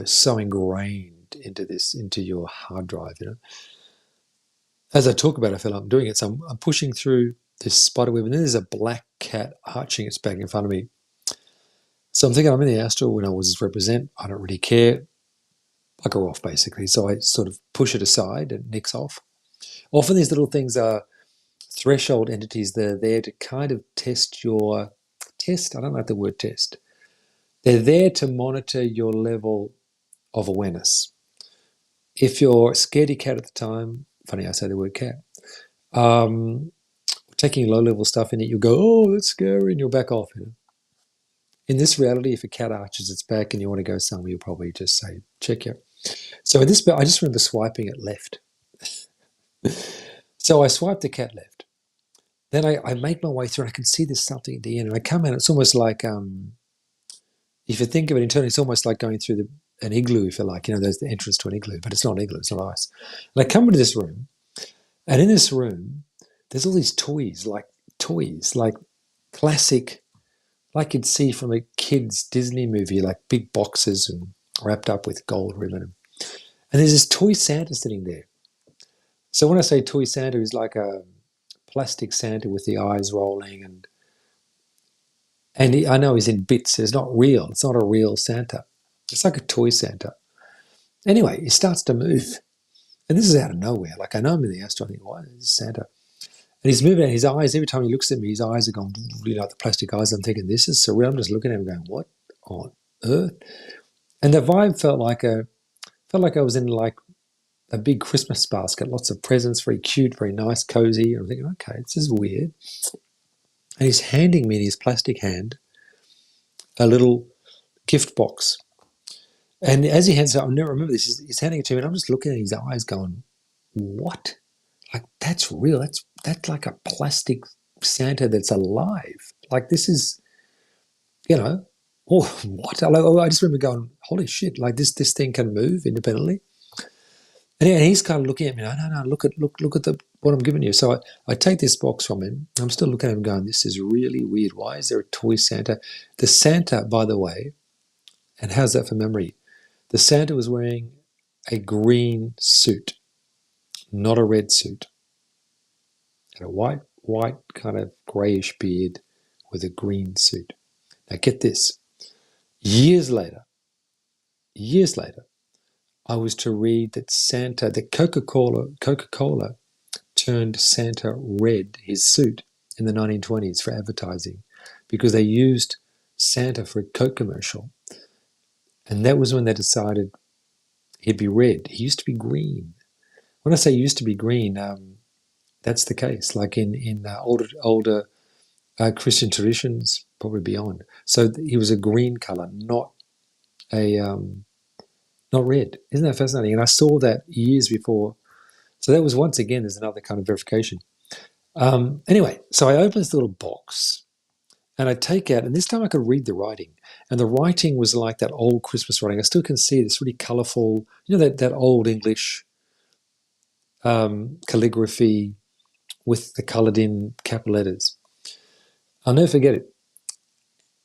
so ingrained into your hard drive. As I talk about it, I feel like I'm doing it. So I'm pushing through this spider web, and then there's a black cat arching its back in front of me. So I'm thinking I'm in the astral. When I was represent, I don't really care. Bugger off, basically. So I sort of push it aside and nicks off. Often these little things are threshold entities. They're there to kind of test your test. I don't like the word test. They're there to monitor your level of awareness. If you're a scaredy cat at the time, funny I say the word cat, taking low-level stuff in it, you'll go, "Oh, that's scary," and you'll back off. In this reality, if a cat arches its back and you want to go somewhere, you'll probably just say, "Check it." So in this bit, I just remember swiping it left. So I swipe the cat left. Then I make my way through, and I can see there's something at the end. And I come out, it's almost like, if you think of it internally, it's almost like going through an igloo, if you like. There's the entrance to an igloo, but it's not an igloo, it's not ice. And I come into this room, and in this room, there's all these toys, like classic, like you'd see from a kid's Disney movie, like big boxes and wrapped up with gold ribbon. And there's this toy Santa sitting there. So when I say toy Santa, he's like a plastic Santa with the eyes rolling, and I know he's in bits. It's not real. It's not a real Santa. It's like a toy Santa. Anyway, he starts to move, and this is out of nowhere. Like, I know I'm in the astral. I think, why is Santa? And he's moving. His eyes, every time he looks at me, his eyes are going, like the plastic eyes. I'm thinking, this is surreal. I'm just looking at him, going, what on earth? And the vibe felt like I was in like a big Christmas basket, lots of presents, very cute, very nice, cozy. And I'm thinking, okay, this is weird. And he's handing me in his plastic hand a little gift box. And as he hands it, I'll never remember this, he's handing it to me, and I'm just looking at his eyes going, what? Like, that's real. That's like a plastic Santa that's alive. Like, this is, oh, what? I just remember going, holy shit, like this thing can move independently. And he's kind of looking at me, no, look at what I'm giving you. So I take this box from him. I'm still looking at him going, this is really weird. Why is there a toy Santa? The Santa, by the way, and how's that for memory? The Santa was wearing a green suit, not a red suit. And a white kind of greyish beard with a green suit. Now get this. Years later, I was to read that Santa, that Coca-Cola turned Santa red, his suit, in the 1920s for advertising, because they used Santa for a Coke commercial. And that was when they decided he'd be red. He used to be green. When I say used to be green, that's the case. Like in older Christian traditions, probably beyond. So he was a green color, a not red. Isn't that fascinating? And I saw that years before. So that was once again, there's another kind of verification. Anyway, so I opened this little box and I take out, and this time I could read the writing. And the writing was like that old Christmas writing. I still can see this really colorful, that old English calligraphy with the colored in capital letters. I'll never forget it.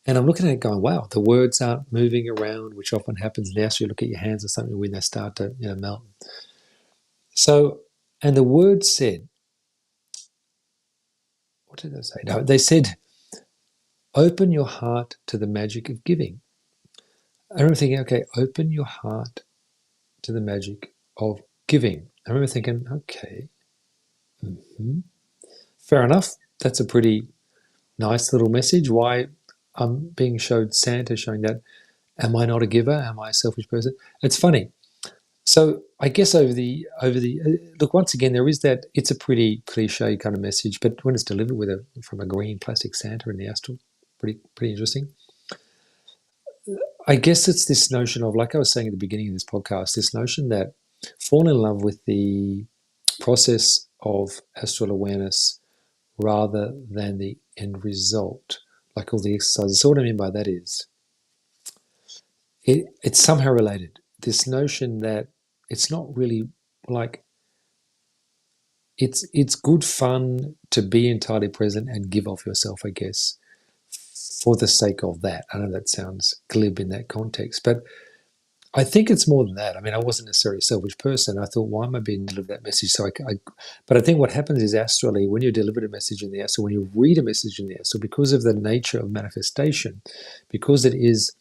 And I'm looking at it going, wow, the words aren't moving around, which often happens now. So you look at your hands or something when they start to melt. So, and the words said, what did they say? No, they said, open your heart to the magic of giving. I remember thinking, okay, open your heart to the magic of giving. I remember thinking, okay, fair enough. That's a pretty nice little message. Why I'm being showed Santa showing that, am I not a giver? Am I a selfish person? It's funny. So I guess over the look, once again, there is that. It's a pretty cliche kind of message, but when it's delivered from a green plastic Santa in the astral, pretty interesting. I guess it's this notion of, like I was saying at the beginning of this podcast, this notion that fall in love with the process of astral awareness rather than the end result, like all the exercises. So what I mean by that is it's somehow related. This notion that it's not really like it's good fun to be entirely present and give off yourself, I guess, for the sake of that. I know that sounds glib in that context, but I think it's more than that. I mean, I wasn't necessarily a selfish person. I thought, why am I being delivered that message? But I think what happens is astrally, when you're delivered a message in the astral, when you read a message in the astral, because of the nature of manifestation, because it is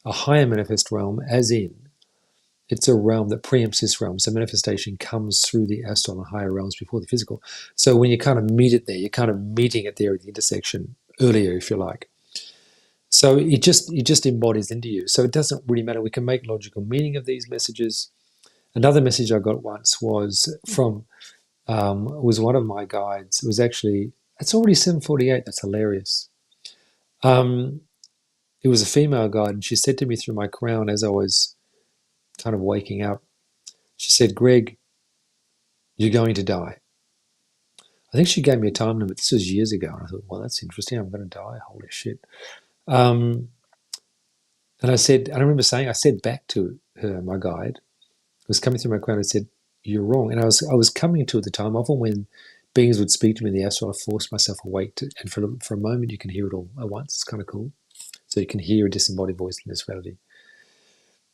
a higher manifest realm, as in it's a realm that preempts this realm. So manifestation comes through the astral and higher realms before the physical. So when you kind of meet it there, you're kind of meeting it there at the intersection earlier, if you like. So it just embodies into you. So it doesn't really matter. We can make logical meaning of these messages. Another message I got once was from was one of my guides. It was actually, it's already 7:48. That's hilarious. It was a female guide, and she said to me through my crown as I was kind of waking up, she said, Greg, you're going to die. I think she gave me a time limit. This was years ago. And I thought, well, that's interesting. I'm going to die. Holy shit. And I said, I remember saying, I said back to her, my guide, was coming through my crown and said, you're wrong. And I was coming to at the time, often when beings would speak to me in the astral, I forced myself awake and for a moment you can hear it all at once. It's kind of cool. So you can hear a disembodied voice in this reality.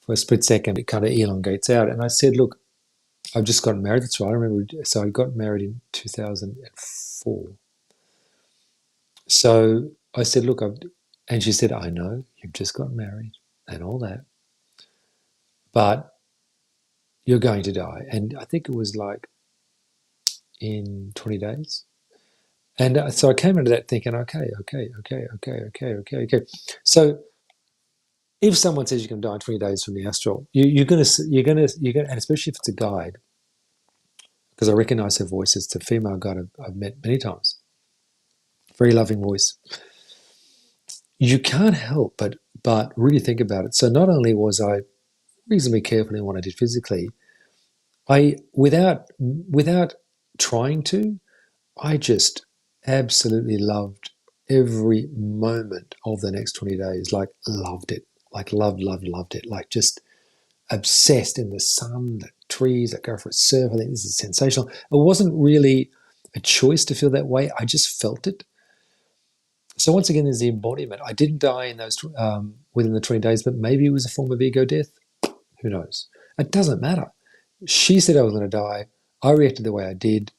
For a split second, it kind of elongates out. And I said, look, I've just gotten married. That's right. I remember. So I got married in 2004. So I said, look, and she said, I know you've just got married and all that, but you're going to die. And I think it was like in 20 days. And so I came into that thinking, okay. So if someone says you can die in 20 days from the astral, you're gonna, and especially if it's a guide, because I recognize her voice. It's a female guide I've met many times. Very loving voice. You can't help but really think about it. So not only was I reasonably careful in what I did physically, I without trying to, I just absolutely loved every moment of the next 20 days. Like loved it. Like loved it. Like just obsessed in the sun, the trees, I go for a surf. I think this is sensational. It wasn't really a choice to feel that way. I just felt it. So once again, there's the embodiment. I didn't die in those within the 20 days, but maybe it was a form of ego death. Who knows? It doesn't matter. She said I was going to die. I reacted the way I did.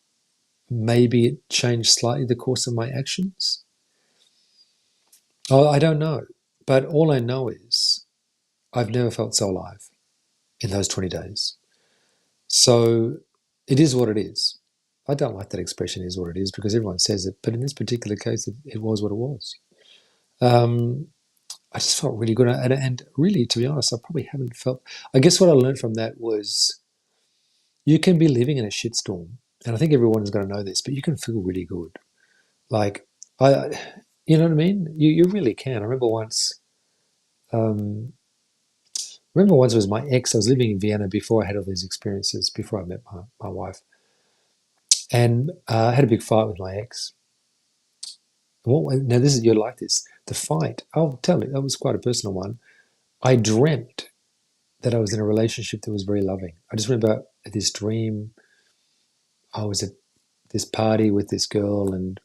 Maybe it changed slightly the course of my actions. Oh, I don't know. But all I know is I've never felt so alive in those 20 days. So it is what it is. I don't like that expression, is what it is, because everyone says it. But in this particular case, it was what it was. I just felt really good. And really, to be honest, I probably haven't felt. I guess what I learned from that was you can be living in a shitstorm, and I think everyone is going to know this, but you can feel really good. Like I, you know what I mean? You really can. I um, remember once it was my ex. I was living in Vienna before I had all these experiences. Before I met my wife, and I had a big fight with my ex. Now this is you're like this. The fight. I'll tell you. That was quite a personal one. I dreamt that I was in a relationship that was very loving. I just remember this dream. I was at this party with this girl, and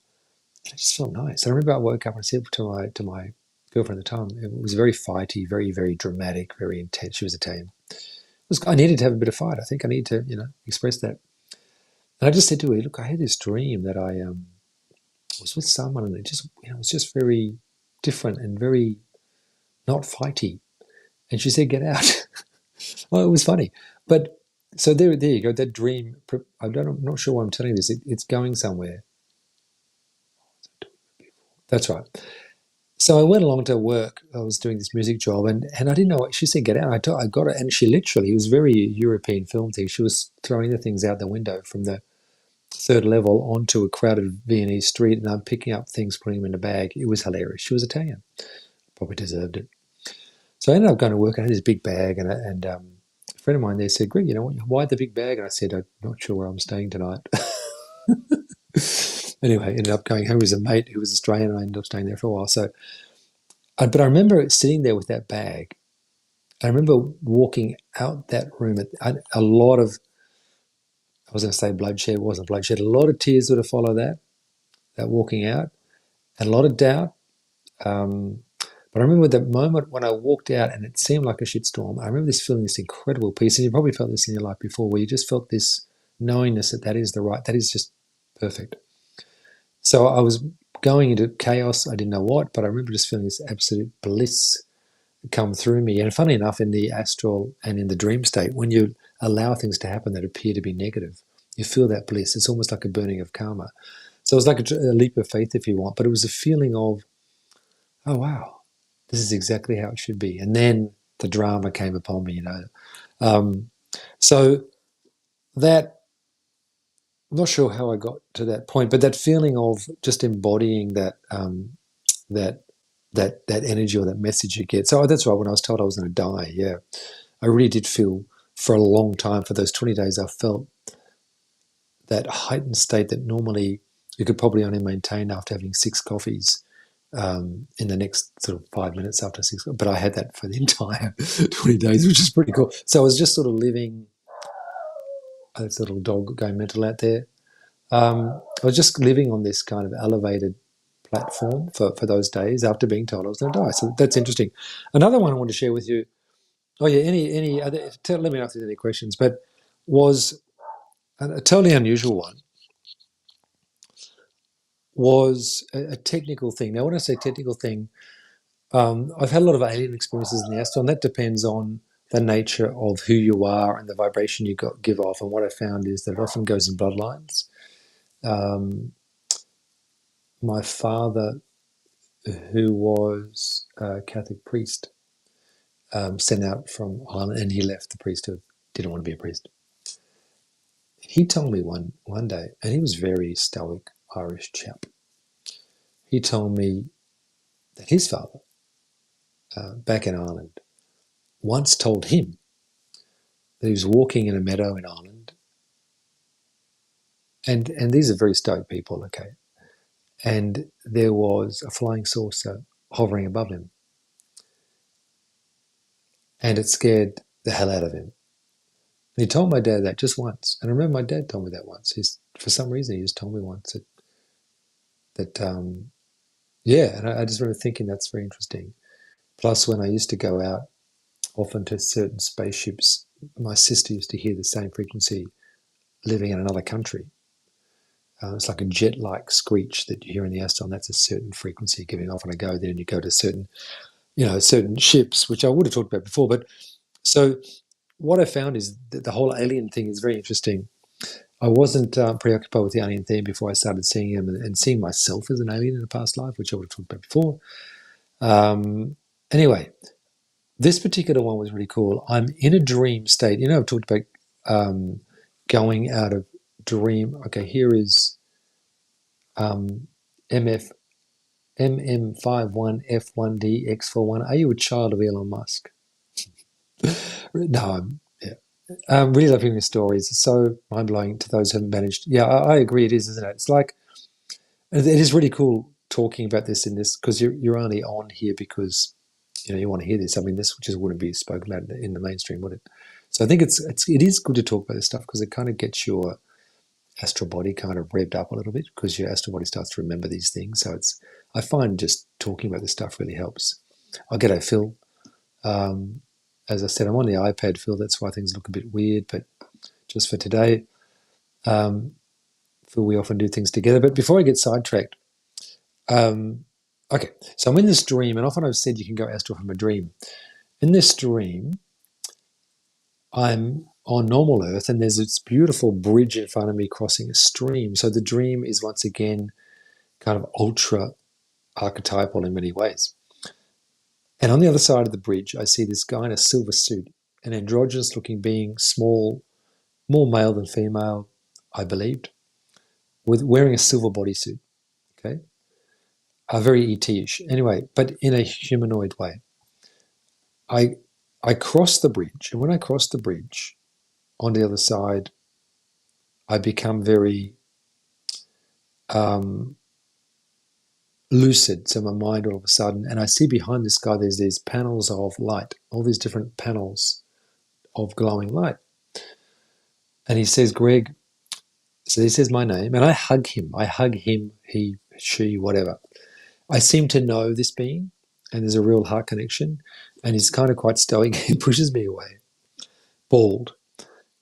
it just felt nice. I remember I woke up and I said to my girlfriend at the time, it was very fighty, very very dramatic, very intense. She was Italian. I needed to have a bit of fight. I think I need to express that. And I just said to her, look, I had this dream that I was with someone, and it just it was just very different and very not fighty. And she said, get out. Well, it was funny, but so there you go. That dream. I'm not sure why I'm telling you this. It's going somewhere. That's right. So I went along to work. I was doing this music job, and I didn't know what she said. Get out. I got it, and she literally. It was very European film thing. She was throwing the things out the window from the third level onto a crowded Viennese street, and I'm picking up things, putting them in a bag. It was hilarious. She was Italian. Probably deserved it. So I ended up going to work. I had this big bag, and a friend of mine there said, Greg, why the big bag? And I said, I'm not sure where I'm staying tonight. Anyway, ended up going home with a mate who was Australian, and I ended up staying there for a while. So, but I remember sitting there with that bag. I remember walking out that room. A lot of, I was going to say bloodshed, wasn't bloodshed. A lot of tears would have followed that walking out, and a lot of doubt. Um, but I remember the moment when I walked out and it seemed like a shitstorm. I remember this feeling, this incredible peace. And you probably felt this in your life before, where you just felt this knowingness that that is just perfect. So I was going into chaos. I didn't know what, but I remember just feeling this absolute bliss come through me. And funny enough, in the astral and in the dream state, when you allow things to happen that appear to be negative, you feel that bliss. It's almost like a burning of karma. So it was like a leap of faith, if you want, but it was a feeling of, oh, wow, this is exactly how it should be. And then the drama came upon me. Um, so that, I'm not sure how I got to that point, but that feeling of just embodying that that energy or that message you get. So that's right. When I was told I was going to die, yeah, I really did feel for a long time. For those 20 days, I felt that heightened state that normally you could probably only maintain after having 6 coffees in the next sort of 5 minutes after 6. But I had that for the entire 20 days, which is pretty cool. So I was just sort of living. Oh, there's a little dog going mental out there. I was just living on this kind of elevated platform for those days after being told I was going to die. So that's interesting. Another one I want to share with you. Oh yeah, any other? Let me know if there's any questions. But was a totally unusual one. Was a technical thing. Now, when I say technical thing, I've had a lot of alien experiences in the astral, and that depends on the nature of who you are and the vibration you give off. And what I found is that it often goes in bloodlines. Um, my father, who was a Catholic priest, sent out from Ireland, and he left the priesthood. Didn't want to be a priest. He told me one day, and he was a very stoic Irish chap. He told me that his father, back in Ireland, once told him that he was walking in a meadow in Ireland, and these are very stoic people, okay, and there was a flying saucer hovering above him, and it scared the hell out of him. And he told my dad that just once, and I remember my dad told me that once. For some reason, he just told me once that yeah, and I just remember thinking that's very interesting. Plus, when I used to go out often to certain spaceships, my sister used to hear the same frequency living in another country. It's like a jet-like screech that you hear in the astral, and that's a certain frequency giving off. And I go there, and you go to certain ships, which I would have talked about before. But so what I found is that the whole alien thing is very interesting. I wasn't preoccupied with the alien theme before I started seeing him and seeing myself as an alien in a past life, which I would have talked about before. Anyway, this particular one was really cool. I'm in a dream state. I've talked about going out of dream. Okay, here is MF MM51F1DX41. Are you a child of Elon Musk? No, yeah. Really love hearing the stories. It's so mind blowing to those who haven't managed. Yeah, I agree. It is, isn't it? It's like it is really cool talking about this in this because you're only on here because you want to hear this. I mean, this just wouldn't be spoken about in the mainstream, would it? So I think it is good to talk about this stuff because it kind of gets your astral body kind of revved up a little bit because your astral body starts to remember these things. So I find just talking about this stuff really helps. I'll get a Phil. As I said, I'm on the iPad, Phil. That's why things look a bit weird. But just for today, Phil, we often do things together. But before I get sidetracked, okay, so I'm in this dream, and often I've said you can go astral from a dream. In this dream, I'm on normal Earth, and there's this beautiful bridge in front of me crossing a stream. So the dream is once again kind of ultra archetypal in many ways. And on the other side of the bridge, I see this guy in a silver suit, an androgynous looking being, small, more male than female, I believed, with wearing a silver bodysuit. Okay. Very ET-ish. Anyway, but in a humanoid way. I cross the bridge, and when I cross the bridge on the other side, I become very lucid. So my mind all of a sudden, and I see behind this guy, there's these panels of light, all these different panels of glowing light. And he says, Greg, so he says my name, and I hug him. I hug him, he, she, whatever. I seem to know this being, and there's a real heart connection. And he's kind of quite stoic. He pushes me away, bald.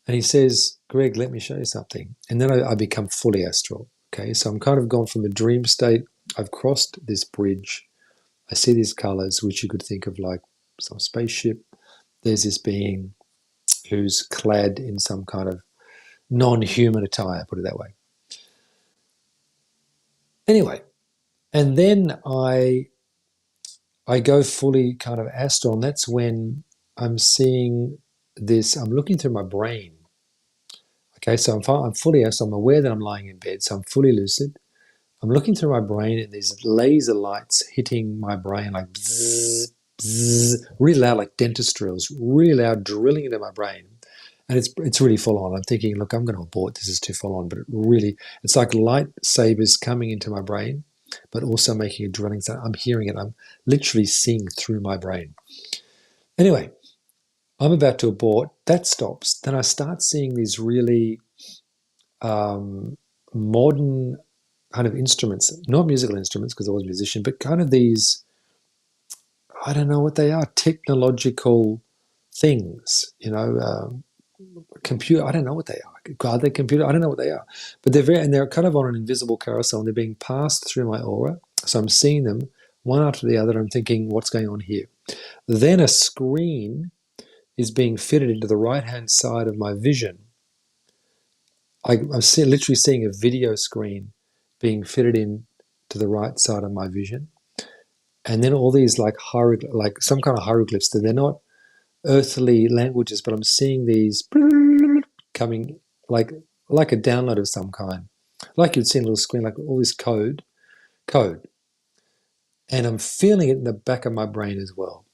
And he says, Greg, let me show you something. And then I become fully astral. Okay, so I'm kind of gone from a dream state. I've crossed this bridge. I see these colors, which you could think of like some spaceship. There's this being who's clad in some kind of non-human attire, put it that way. Anyway, and then I go fully kind of astral, and that's when I'm seeing this. I'm looking through my brain. Okay, so I'm fully astral. I'm aware that I'm lying in bed, so I'm fully lucid. I'm looking through my brain, and these laser lights hitting my brain like bzzz, bzzz, really loud, like dentist drills, really loud, drilling into my brain. And it's really full on. I'm thinking, look, I'm going to abort. This is too full on. But it's like lightsabers coming into my brain, but also making a drilling sound. I'm hearing it. I'm literally seeing through my brain. Anyway, I'm about to abort. That stops. Then I start seeing these really modern kind of instruments, not musical instruments because I was a musician, but kind of these, I don't know what they are, technological things, computer, I don't know what they are. God, they're computer, I don't know what they are. But they're kind of on an invisible carousel and they're being passed through my aura. So I'm seeing them one after the other. And I'm thinking, what's going on here? Then a screen is being fitted into the right-hand side of my vision. I'm literally seeing a video screen being fitted in to the right side of my vision. And then all these like some kind of hieroglyphs that they're not earthly languages, but I'm seeing these coming like a download of some kind, like you'd see in a little screen, like all this code, and I'm feeling it in the back of my brain as well.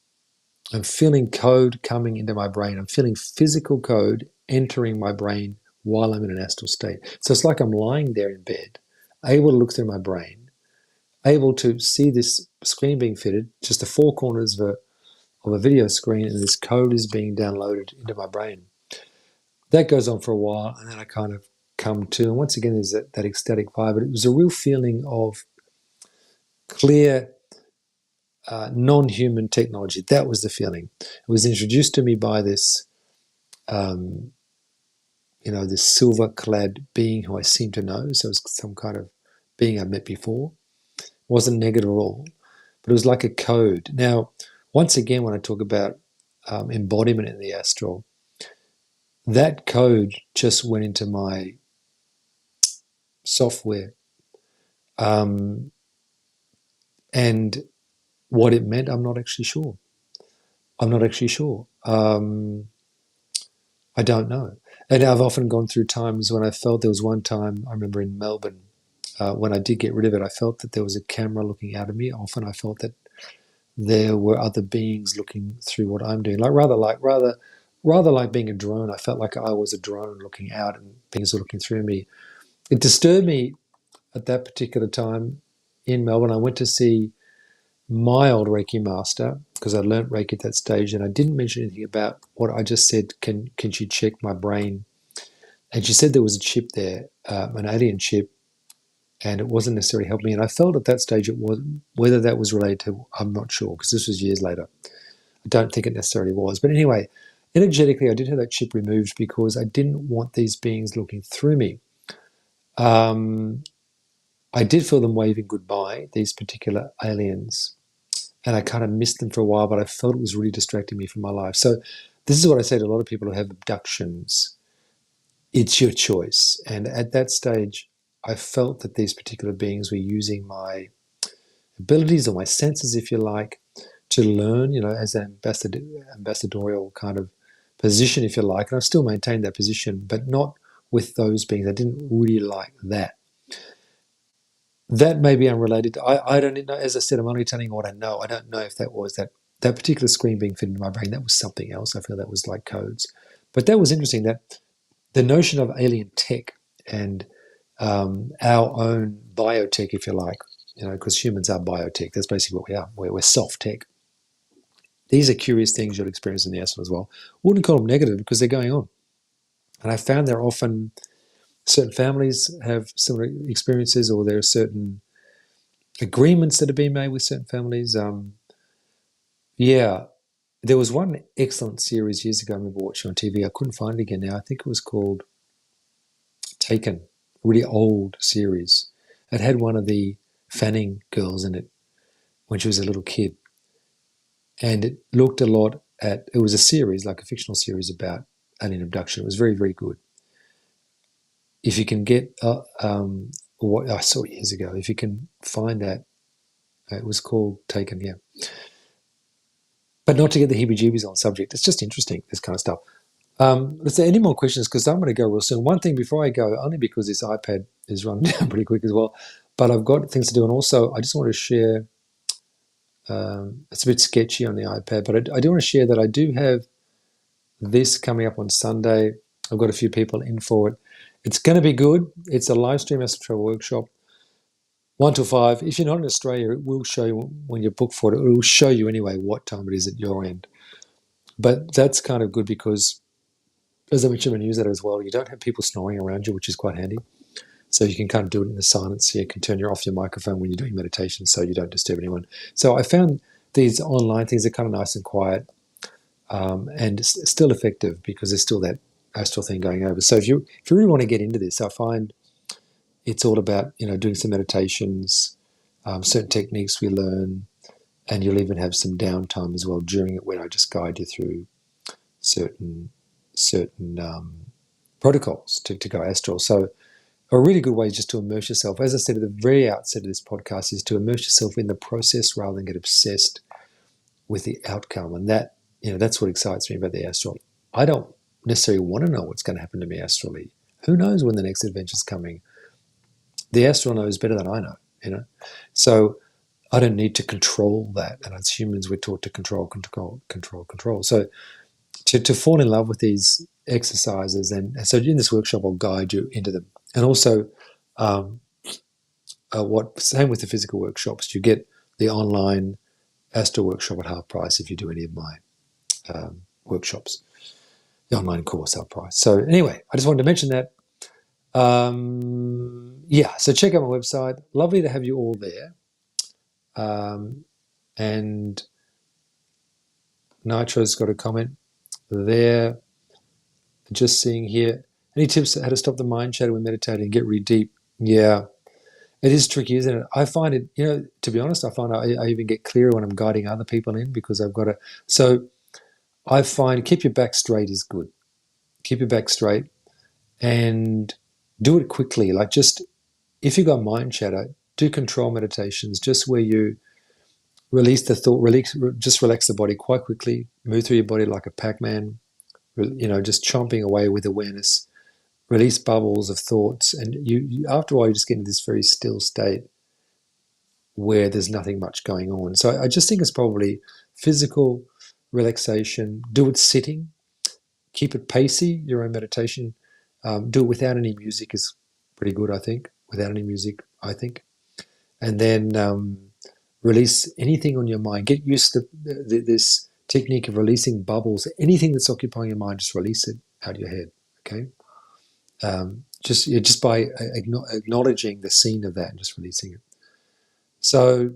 I'm feeling code coming into my brain. I'm feeling physical code entering my brain while I'm in an astral state. So it's like I'm lying there in bed, able to look through my brain, able to see this screen being fitted, just the four corners of a video screen, and this code is being downloaded into my brain. That goes on for a while, and then I kind of come to, and once again, there's that ecstatic vibe, but it was a real feeling of clear, non-human technology. That was the feeling. It was introduced to me by this, this silver-clad being who I seem to know, so it's some kind of being I met before. It wasn't negative at all, but it was like a code. Now, once again, when I talk about embodiment in the astral, that code just went into my software. And what it meant, I'm not actually sure. I'm not actually sure. I don't know. And I've often gone through times when I felt there was one time, I remember in Melbourne, when I did get rid of it, I felt that there was a camera looking out at me. Often I felt that there were other beings looking through what I'm doing. Rather like being a drone. I felt like I was a drone looking out and beings were looking through me. It disturbed me at that particular time in Melbourne. I went to see my old Reiki master because I learnt Reiki at that stage, and I didn't mention anything about what I just said. Can she check my brain? And she said there was a chip there, an alien chip, and it wasn't necessarily helping me. And I felt at that stage it was, whether that was related to, I'm not sure, because this was years later. I don't think it necessarily was. But anyway, energetically, I did have that chip removed because I didn't want these beings looking through me. I did feel them waving goodbye, these particular aliens, and I kind of missed them for a while, but I felt it was really distracting me from my life. So this is what I say to a lot of people who have abductions. It's your choice. And at that stage, I felt that these particular beings were using my abilities or my senses, if you like, to learn, as an ambassadorial kind of position, if you like. And I still maintained that position, but not with those beings. I didn't really like that. That may be unrelated. I don't know. As I said, I'm only telling you what I know. I don't know if that was that particular screen being fitted into my brain. That was something else. I feel that was like codes. But that was interesting, that the notion of alien tech and our own biotech, if you like, because humans are biotech. That's basically what we are. We're soft tech. These are curious things you'll experience in the astral as well. Wouldn't call them negative because they're going on. And I found there are often certain families have similar experiences, or there are certain agreements that have been made with certain families. Yeah, there was one excellent series years ago I remember watching on TV. I couldn't find it again now. I think it was called Taken, really old series. It had one of the Fanning girls in it when she was a little kid. And it looked a lot at, it was a series, like a fictional series about alien abduction. It was very, very good. If you can get what I saw years ago, if you can find that, it was called Taken, yeah. But not to get the heebie-jeebies on subject. It's just interesting, this kind of stuff. Let's say any more questions, because I'm going to go real soon. One thing before I go, only because this iPad is running down pretty quick as well, but I've got things to do. And also, I just want to share, it's a bit sketchy on the iPad, but I do want to share that I do have this coming up on Sunday. I've got a few people in for it. It's going to be good. It's a live stream Astral workshop, 1 to 5. If you're not in Australia, it will show you when you book for it. It will show you anyway what time it is at your end. But that's kind of good because, as I mentioned in my newsletter as well, you don't have people snoring around you, which is quite handy. So you can kind of do it in the silence. You can turn off your microphone when you're doing meditation so you don't disturb anyone. So I found these online things are kind of nice and quiet and still effective because there's still that astral thing going over. So if you really want to get into this, I find it's all about doing some meditations, certain techniques we learn, and you'll even have some downtime as well during it where I just guide you through certain protocols to go astral. So a really good way just to immerse yourself, as I said at the very outset of this podcast, is to immerse yourself in the process rather than get obsessed with the outcome. And that, that's what excites me about the astral. I don't necessarily want to know what's going to happen to me astrally. Who knows when the next adventure's coming? The astral knows better than I know, So I don't need to control that. And as humans, we're taught to control. So to fall in love with these exercises, and so in this workshop, I'll guide you into them. And also, same with the physical workshops, you get the online Astral workshop at half price if you do any of my workshops. The online course half price. So anyway, I just wanted to mention that. So check out my website. Lovely to have you all there. And Nitro's got a comment there. Just seeing here. Any tips on how to stop the mind chatter when meditating and get really deep? Yeah, it is tricky, isn't it? I find it, to be honest, I find I even get clearer when I'm guiding other people in because I've got to. So I find keep your back straight is good. Keep your back straight and do it quickly. Like just, if you've got mind chatter, do control meditations just where you release the thought, just relax the body quite quickly, move through your body like a Pac-Man, just chomping away with awareness, release bubbles of thoughts. And you after a while, you just get into this very still state where there's nothing much going on. So I just think it's probably physical relaxation. Do it sitting, keep it pacey, your own meditation. Do it without any music is pretty good, I think. Without any music, I think. And then release anything on your mind. Get used to this technique of releasing bubbles. Anything that's occupying your mind, just release it out of your head. Okay. Just by acknowledging the scene of that and just releasing it. So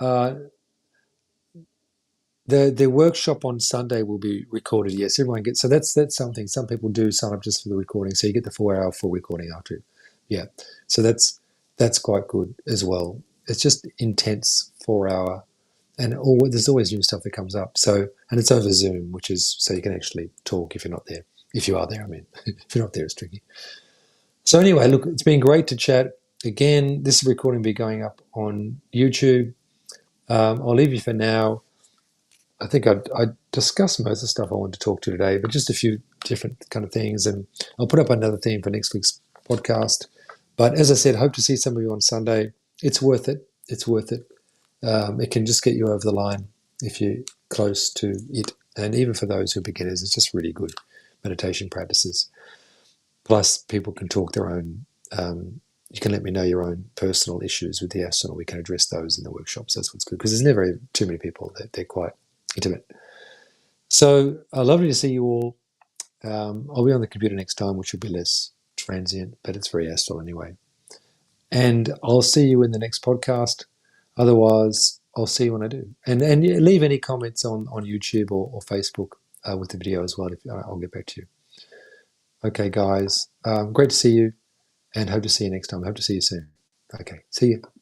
uh, the workshop on Sunday will be recorded. Yes, everyone gets. So that's something. Some people do sign up just for the recording, so you get the 4-hour full recording after it. Yeah. So that's quite good as well. It's just intense 4-hour, and there's always new stuff that comes up. So, and it's over Zoom, which is so you can actually talk if you're not there. If you are there, I mean, if you're not there, it's tricky. So anyway, look, it's been great to chat again. This recording will be going up on YouTube. I'll leave you for now. I think I discussed most of the stuff I wanted to talk to today, but just a few different kind of things. And I'll put up another theme for next week's podcast. But as I said, hope to see some of you on Sunday. It's worth it. It's worth it. It can just get you over the line if you're close to it. And even for those who are beginners, it's just really good meditation practices. Plus, people can talk their own. You can let me know your own personal issues with the asana. We can address those in the workshops. That's what's good because there's never too many people. They're quite intimate. So lovely to see you all. I'll be on the computer next time, which will be less transient, but it's very astral anyway. And I'll see you in the next podcast. Otherwise, I'll see you when I do. And leave any comments on YouTube or Facebook with the video as well. I'll get back to you. Okay, guys. Great to see you, and hope to see you next time. Hope to see you soon. Okay, see you.